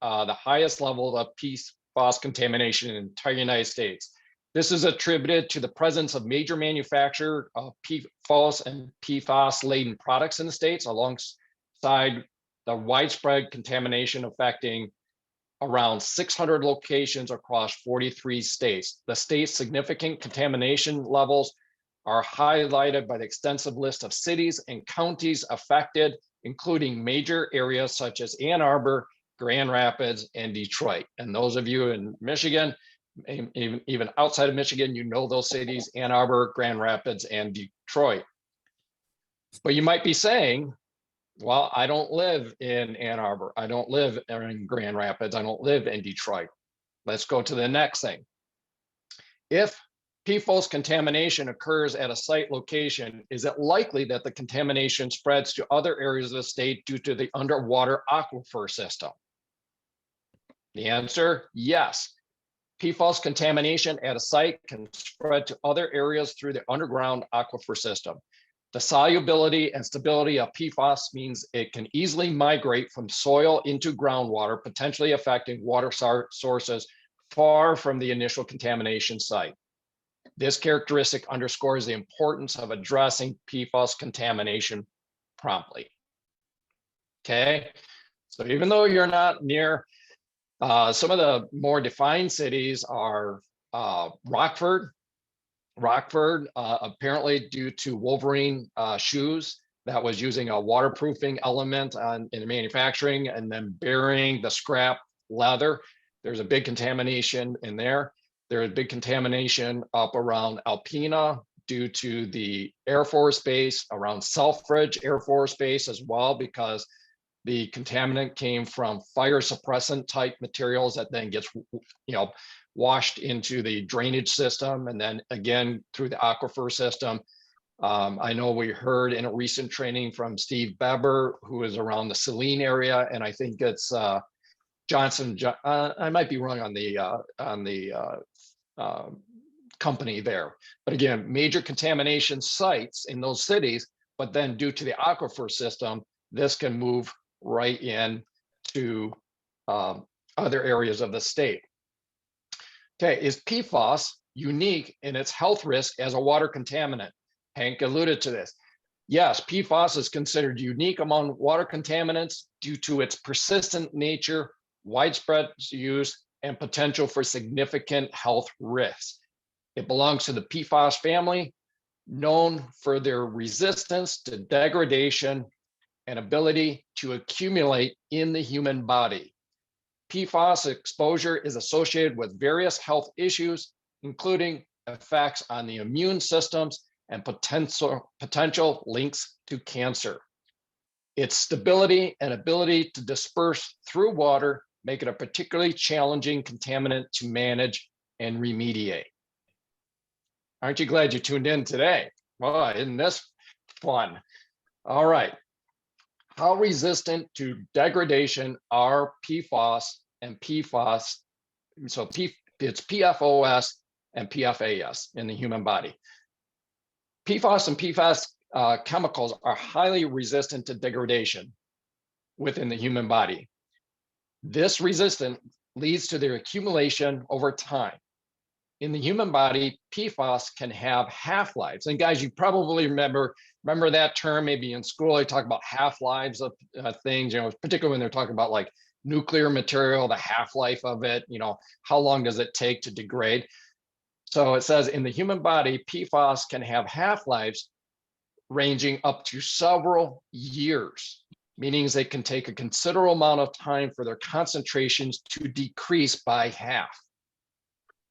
the highest level of PFAS contamination in the entire United States. This is attributed to the presence of major manufacturer of PFAS and PFAS-laden products in the states, alongside the widespread contamination affecting around 600 locations across 43 states. The state's significant contamination levels are highlighted by the extensive list of cities and counties affected, including major areas such as Ann Arbor, Grand Rapids, and Detroit. And those of you in Michigan, even outside of Michigan, those cities, Ann Arbor, Grand Rapids, and Detroit. But you might be saying, well, I don't live in Ann Arbor. I don't live in Grand Rapids. I don't live in Detroit. Let's go to the next thing. If PFOS contamination occurs at a site location, is it likely that the contamination spreads to other areas of the state due to the underwater aquifer system? The answer, yes. PFOS contamination at a site can spread to other areas through the underground aquifer system. The solubility and stability of PFOS means it can easily migrate from soil into groundwater, potentially affecting water sources far from the initial contamination site. This characteristic underscores the importance of addressing PFAS contamination promptly. Okay, so even though you're not near, some of the more defined cities are Rockford, apparently due to Wolverine shoes that was using a waterproofing element in manufacturing and then burying the scrap leather. There's a big contamination in there. There is big contamination up around Alpena due to the Air Force Base, around Selfridge Air Force Base as well, because the contaminant came from fire suppressant type materials that then gets, washed into the drainage system and then again through the aquifer system. I know we heard in a recent training from Steve Beber, who is around the Saline area, and I think it's Johnson. I might be wrong on the company there, but again, major contamination sites in those cities. But then due to the aquifer system, this can move right in to other areas of the state. Okay, is PFAS unique in its health risk as a water contaminant? Hank alluded to this. Yes, PFAS is considered unique among water contaminants due to its persistent nature, widespread use, and potential for significant health risks. It belongs to the PFAS family, known for their resistance to degradation and ability to accumulate in the human body. PFAS exposure is associated with various health issues, including effects on the immune systems and potential links to cancer. Its stability and ability to disperse through water make it a particularly challenging contaminant to manage and remediate. Aren't you glad you tuned in today? Well, isn't this fun? All right. How resistant to degradation are PFAS and PFAS? So it's PFOS and PFAS in the human body. PFAS and PFAS chemicals are highly resistant to degradation within the human body. This resistance leads to their accumulation over time. In the human body, PFAS can have half-lives. And guys, you probably remember that term maybe in school. They talk about half-lives of things, particularly when they're talking about like nuclear material, the half-life of it, how long does it take to degrade? So it says in the human body, PFAS can have half-lives ranging up to several years, meaning they can take a considerable amount of time for their concentrations to decrease by half.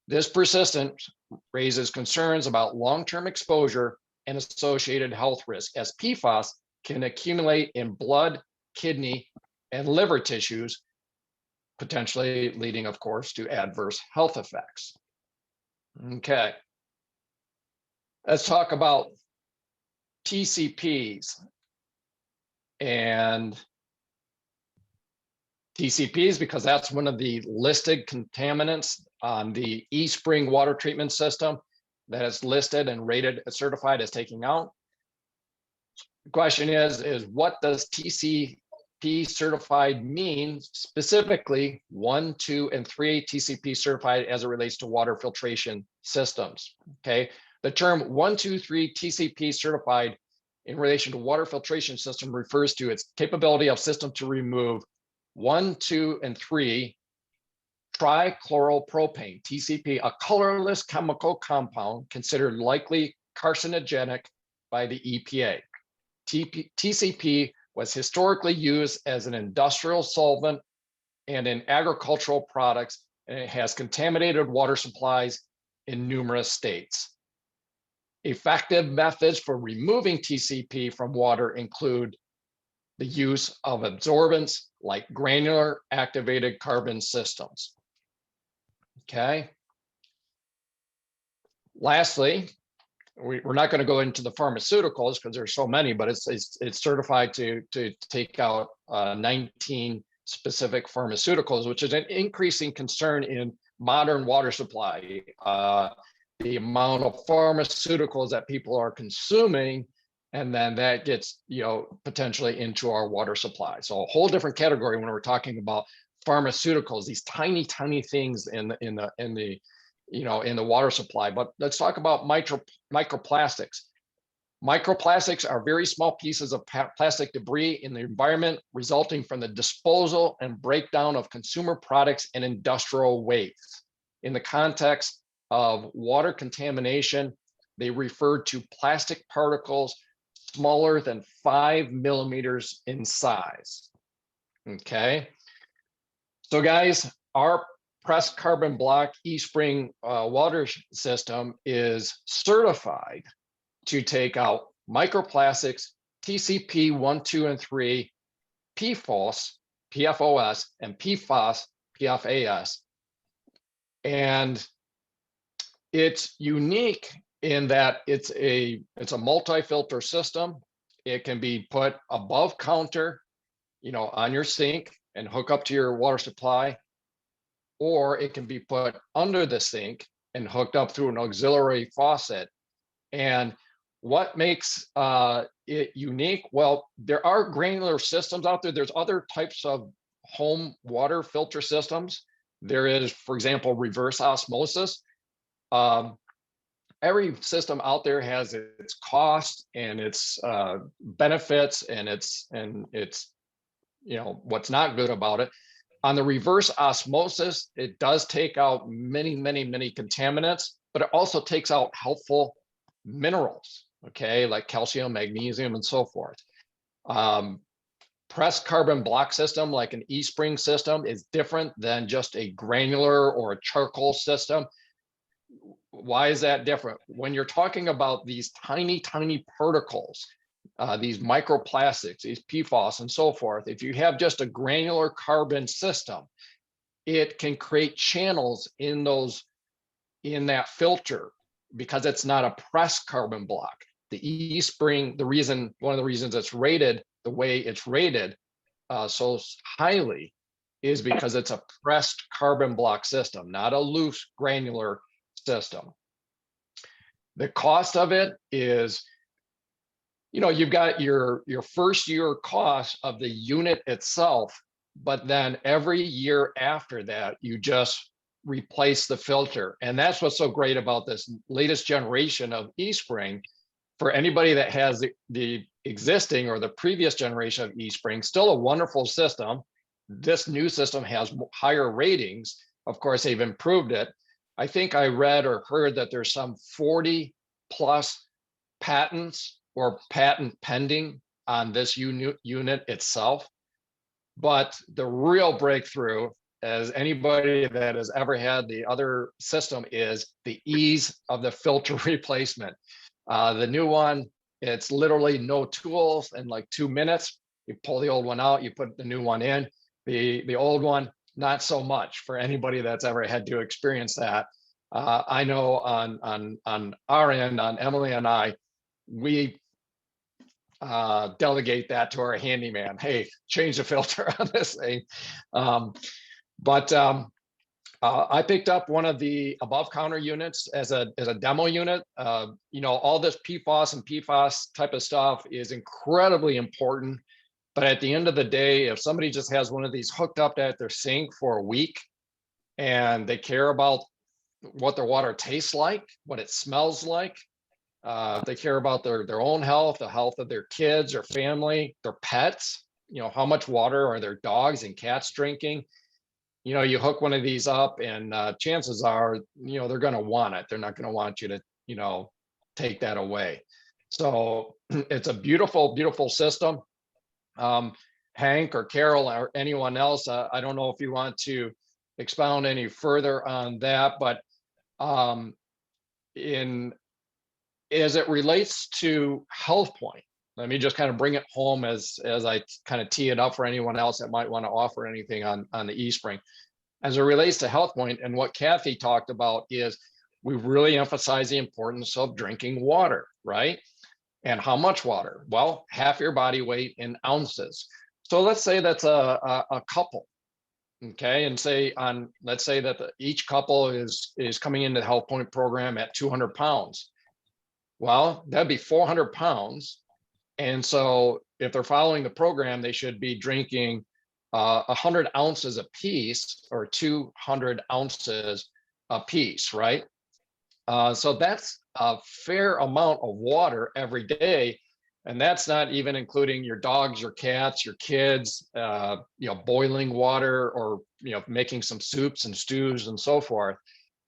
This persistence raises concerns about long-term exposure and associated health risk, as PFAS can accumulate in blood, kidney, and liver tissues, potentially leading, of course, to adverse health effects. Okay, let's talk about TCPs and TCPs, because that's one of the listed contaminants on the eSpring water treatment system that is listed and rated certified as taking out. The question is what does TCP certified mean, specifically 1, 2, and 3 TCP certified as it relates to water filtration systems? Okay, the term 1, 2, 3 TCP certified in relation to water filtration system refers to its capability of system to remove 1, 2, and 3 trichloropropane, TCP, a colorless chemical compound considered likely carcinogenic by the EPA. TCP was historically used as an industrial solvent and in agricultural products, and it has contaminated water supplies in numerous states. Effective methods for removing TCP from water include the use of absorbents like granular activated carbon systems. Okay. Lastly, we're not going to go into the pharmaceuticals because there's so many, but it's certified to take out 19 specific pharmaceuticals, which is an increasing concern in modern water supply. The amount of pharmaceuticals that people are consuming, and then that gets potentially into our water supply. So a whole different category when we're talking about pharmaceuticals, these tiny things in the water supply. But let's talk about microplastics. Microplastics are very small pieces of plastic debris in the environment resulting from the disposal and breakdown of consumer products and industrial waste. In the context of water contamination, they refer to plastic particles smaller than 5 millimeters in size. Okay. So guys, our pressed carbon block eSpring water system is certified to take out microplastics, TCP 1, 2, and 3, PFOS, PFOS, and PFAS, PFAS. And it's unique in that it's a multi-filter system. It can be put above counter, on your sink and hook up to your water supply, or it can be put under the sink and hooked up through an auxiliary faucet. And what makes it unique? Well, there are granular systems out there. There's other types of home water filter systems. There is, for example, reverse osmosis. Every system out there has its cost and its benefits and its what's not good about it. On the reverse osmosis, it does take out many, many, many contaminants, but it also takes out helpful minerals, okay, like calcium, magnesium, and so forth. Pressed carbon block system, like an E-spring system, is different than just a granular or a charcoal system. Why is that different? When you're talking about these tiny, tiny particles, these microplastics, these PFAS and so forth, if you have just a granular carbon system, it can create channels in that filter because it's not a pressed carbon block. The E-spring, one of the reasons it's rated the way it's rated so highly is because it's a pressed carbon block system, not a loose granular system. The cost of it is, you've got your first year cost of the unit itself, but then every year after that, you just replace the filter. And that's what's so great about this latest generation of E-spring. For anybody that has the existing or the previous generation of E-spring, still a wonderful system. This new system has higher ratings. Of course, they've improved it. I think I read or heard that there's some 40 plus patents or patent pending on this unit itself. But the real breakthrough, as anybody that has ever had the other system, is the ease of the filter replacement. The new one, it's literally no tools. In like 2 minutes, you pull the old one out, you put the new one in. The old one, not so much for anybody that's ever had to experience that. I know on our end, on Emily and I, we delegate that to our handyman. Hey, change the filter on this thing. I picked up one of the above counter units as a demo unit. All this PFAS and PFAS type of stuff is incredibly important. But at the end of the day, if somebody just has one of these hooked up at their sink for a week and they care about what their water tastes like, what it smells like, they care about their own health, the health of their kids or family, their pets, how much water are their dogs and cats drinking. You hook one of these up and chances are, they're going to want it. They're not going to want you to, take that away. So it's a beautiful, beautiful system. Hank or Carol or anyone else, I don't know if you want to expound any further on that, but as it relates to HealthPointe, let me just kind of bring it home as I kind of tee it up for anyone else that might want to offer anything on the E-spring. As it relates to HealthPointe, and what Kathy talked about is we really emphasize the importance of drinking water, right? And how much water? Well, half your body weight in ounces. So let's say that's a couple, okay? And let's say that each couple is coming into the HealthPointe program at 200 pounds. Well, that'd be 400 pounds. And so if they're following the program, they should be drinking 100 ounces a piece or 200 ounces a piece, right? So that's a fair amount of water every day. And that's not even including your dogs, your cats, your kids, boiling water or, making some soups and stews and so forth.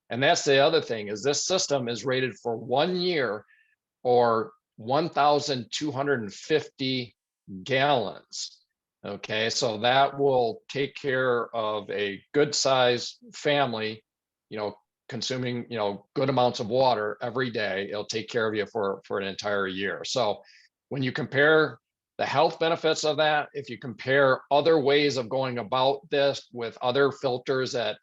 And that's the other thing is this system is rated for 1 year or 1,250 gallons. Okay, so that will take care of a good size family, consuming, good amounts of water every day. It'll take care of you for an entire year. So when you compare the health benefits of that, if you compare other ways of going about this with other filters that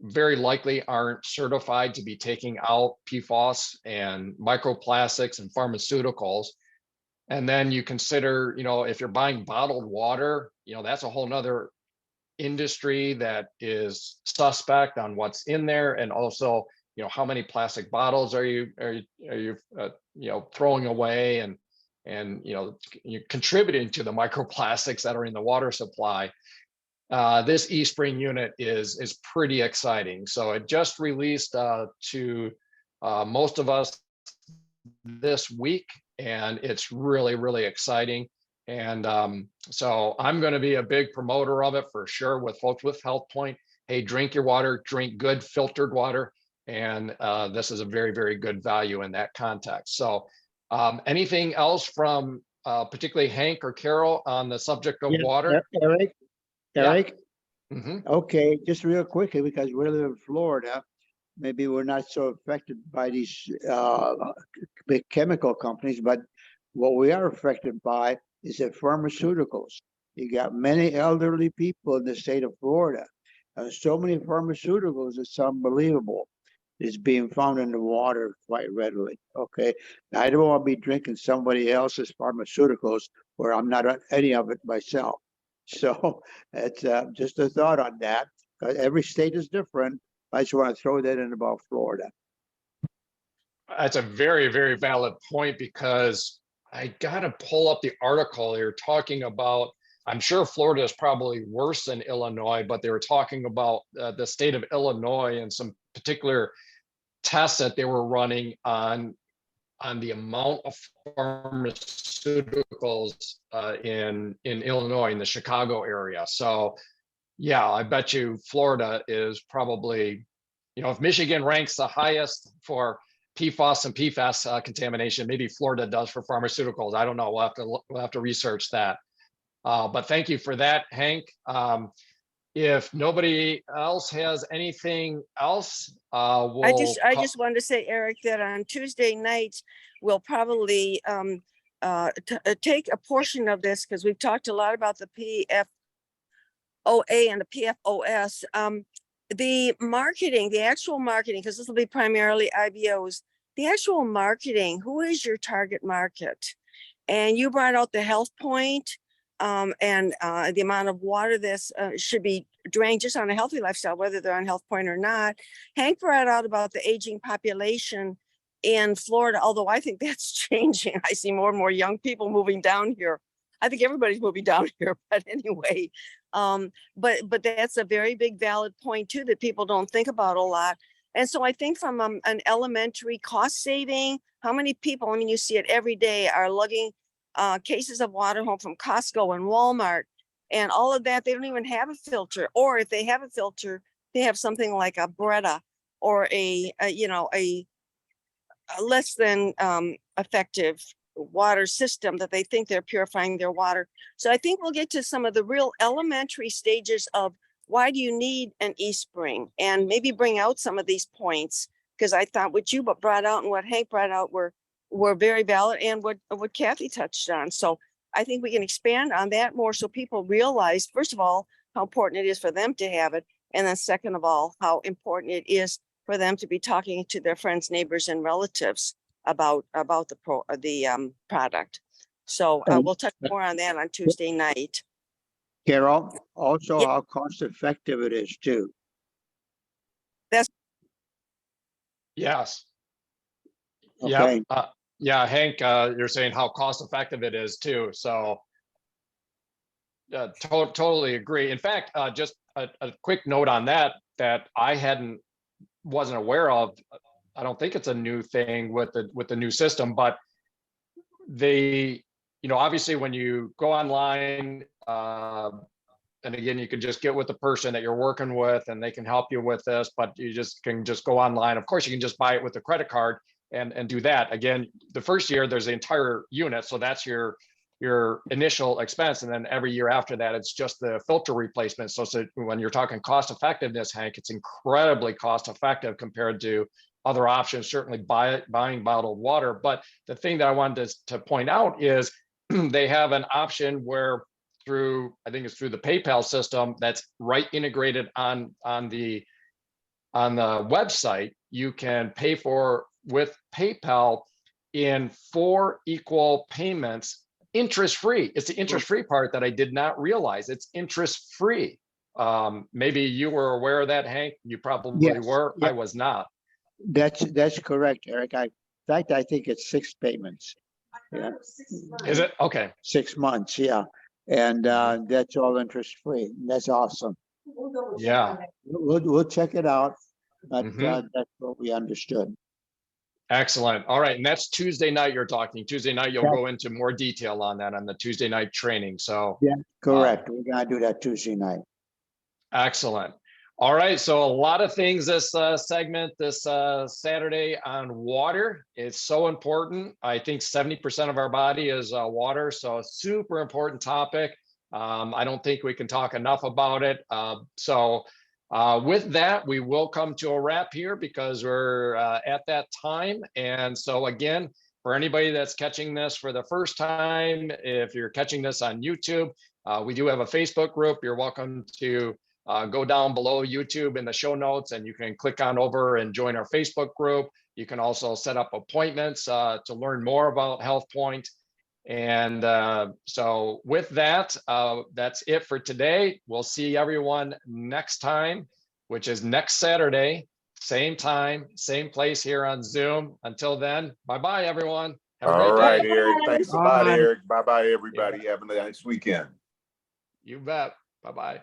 very likely aren't certified to be taking out PFAS and microplastics and pharmaceuticals. And then you consider, if you're buying bottled water, that's a whole nother industry that is suspect on what's in there. And also, how many plastic bottles are you throwing away, and you're contributing to the microplastics that are in the water supply. This eSpring unit is pretty exciting. So it just released to most of us this week, and it's really, really exciting. And so I'm going to be a big promoter of it for sure with folks with HealthPointe. Hey, drink your water, drink good filtered water. And this is a very, very good value in that context. So anything else from particularly Hank or Carol on the subject of water? Eric, Yeah. Mhm. Okay, just real quickly, because we live in Florida, maybe we're not so affected by these big chemical companies, but what we are affected by is the pharmaceuticals. You got many elderly people in the state of Florida, and so many pharmaceuticals, it's unbelievable. It's being found in the water quite readily. Okay, I don't want to be drinking somebody else's pharmaceuticals where I'm not on any of it myself. So it's just a thought on that. Every state is different. I just want to throw that in about Florida. That's a very, very valid point, because I got to pull up the article here talking about, I'm sure Florida is probably worse than Illinois, but they were talking about the state of Illinois and some particular tests that they were running on the amount of pharmaceuticals in Illinois, in the Chicago area. So yeah, I bet you Florida is probably, if Michigan ranks the highest for PFAS and PFAS contamination, maybe Florida does for pharmaceuticals. I don't know. We'll have to research that. But thank you for that, Hank. If nobody else has anything else, I just wanted to say, Eric, that on Tuesday nights, we'll probably take a portion of this, because we've talked a lot about the PFOA and the PFOS. The marketing, the actual marketing, because this will be primarily IBOs, the actual marketing, who is your target market? And you brought out the HealthPointe and the amount of water this should be drank just on a healthy lifestyle, whether they're on HealthPointe or not. Hank brought out about the aging population in Florida, although I think that's changing. I see more and more young people moving down here. I think everybody's moving down here, but anyway, but that's a very big valid point too, that people don't think about a lot. And so I think from an elementary cost saving, how many people, I mean, you see it every day, are lugging cases of water home from Costco and Walmart and all of that. They don't even have a filter, or if they have a filter, they have something like a Brita or a less than effective water system that they think they're purifying their water. So I think we'll get to some of the real elementary stages of why do you need an eSpring, and maybe bring out some of these points, because I thought what you brought out and what Hank brought out were very valid, and what Kathy touched on. So I think we can expand on that more, so people realize, first of all, how important it is for them to have it, and then second of all, how important it is for them to be talking to their friends, neighbors, and relatives about the product. So we'll touch more on that on Tuesday night. Carol, also Yeah. how cost effective it is too. Yes. Okay. Yep. Yeah, Hank, you're saying how cost effective it is too. So totally agree. In fact, just a quick note on that I wasn't aware of. I don't think it's a new thing with the new system, but obviously when you go online, and again, you can just get with the person that you're working with and they can help you with this, but you can just go online. Of course, you can just buy it with a credit card and do that. Again, the first year there's the entire unit. So that's your initial expense. And then every year after that, it's just the filter replacement. So when you're talking cost effectiveness, Hank, it's incredibly cost effective compared to other options, certainly buying bottled water. But the thing that I wanted to point out is they have an option where through, I think it's through the PayPal system that's right integrated on the website, you can pay for with PayPal in 4 equal payments, interest-free. It's the interest-free part that I did not realize. It's interest-free. Maybe you were aware of that, Hank. You probably Yes, were. yeah. I was not. That's correct, Eric. In fact, I think it's 6 payments. Yeah, Is it? Okay. 6 months, yeah. And that's all interest free. That's awesome. Yeah. We'll check it out, but Mhm. that's what we understood. Excellent. All right. And that's Tuesday night you're talking. Tuesday night, you'll Yeah. go into more detail on that on the Tuesday night training. So Yeah, correct. We're gonna do that Tuesday night. excellent. All right. So a lot of things this segment, this Saturday on water. It's so important. I think 70% of our body is water. So a super important topic. I don't think we can talk enough about it. With that, we will come to a wrap here because we're at that time. And so again, for anybody that's catching this for the first time, if you're catching this on YouTube, we do have a Facebook group. You're welcome to go down below YouTube in the show notes and you can click on over and join our Facebook group. You can also set up appointments to learn more about HealthPointe. And so with that, that's it for today. We'll see everyone next time, which is next Saturday, same time, same place here on Zoom. Until then, bye-bye, everyone. Have a great All right, day. Eric. Thanks a lot, Bye. Eric. Bye-bye, everybody. Have a nice weekend. You bet. Bye-bye.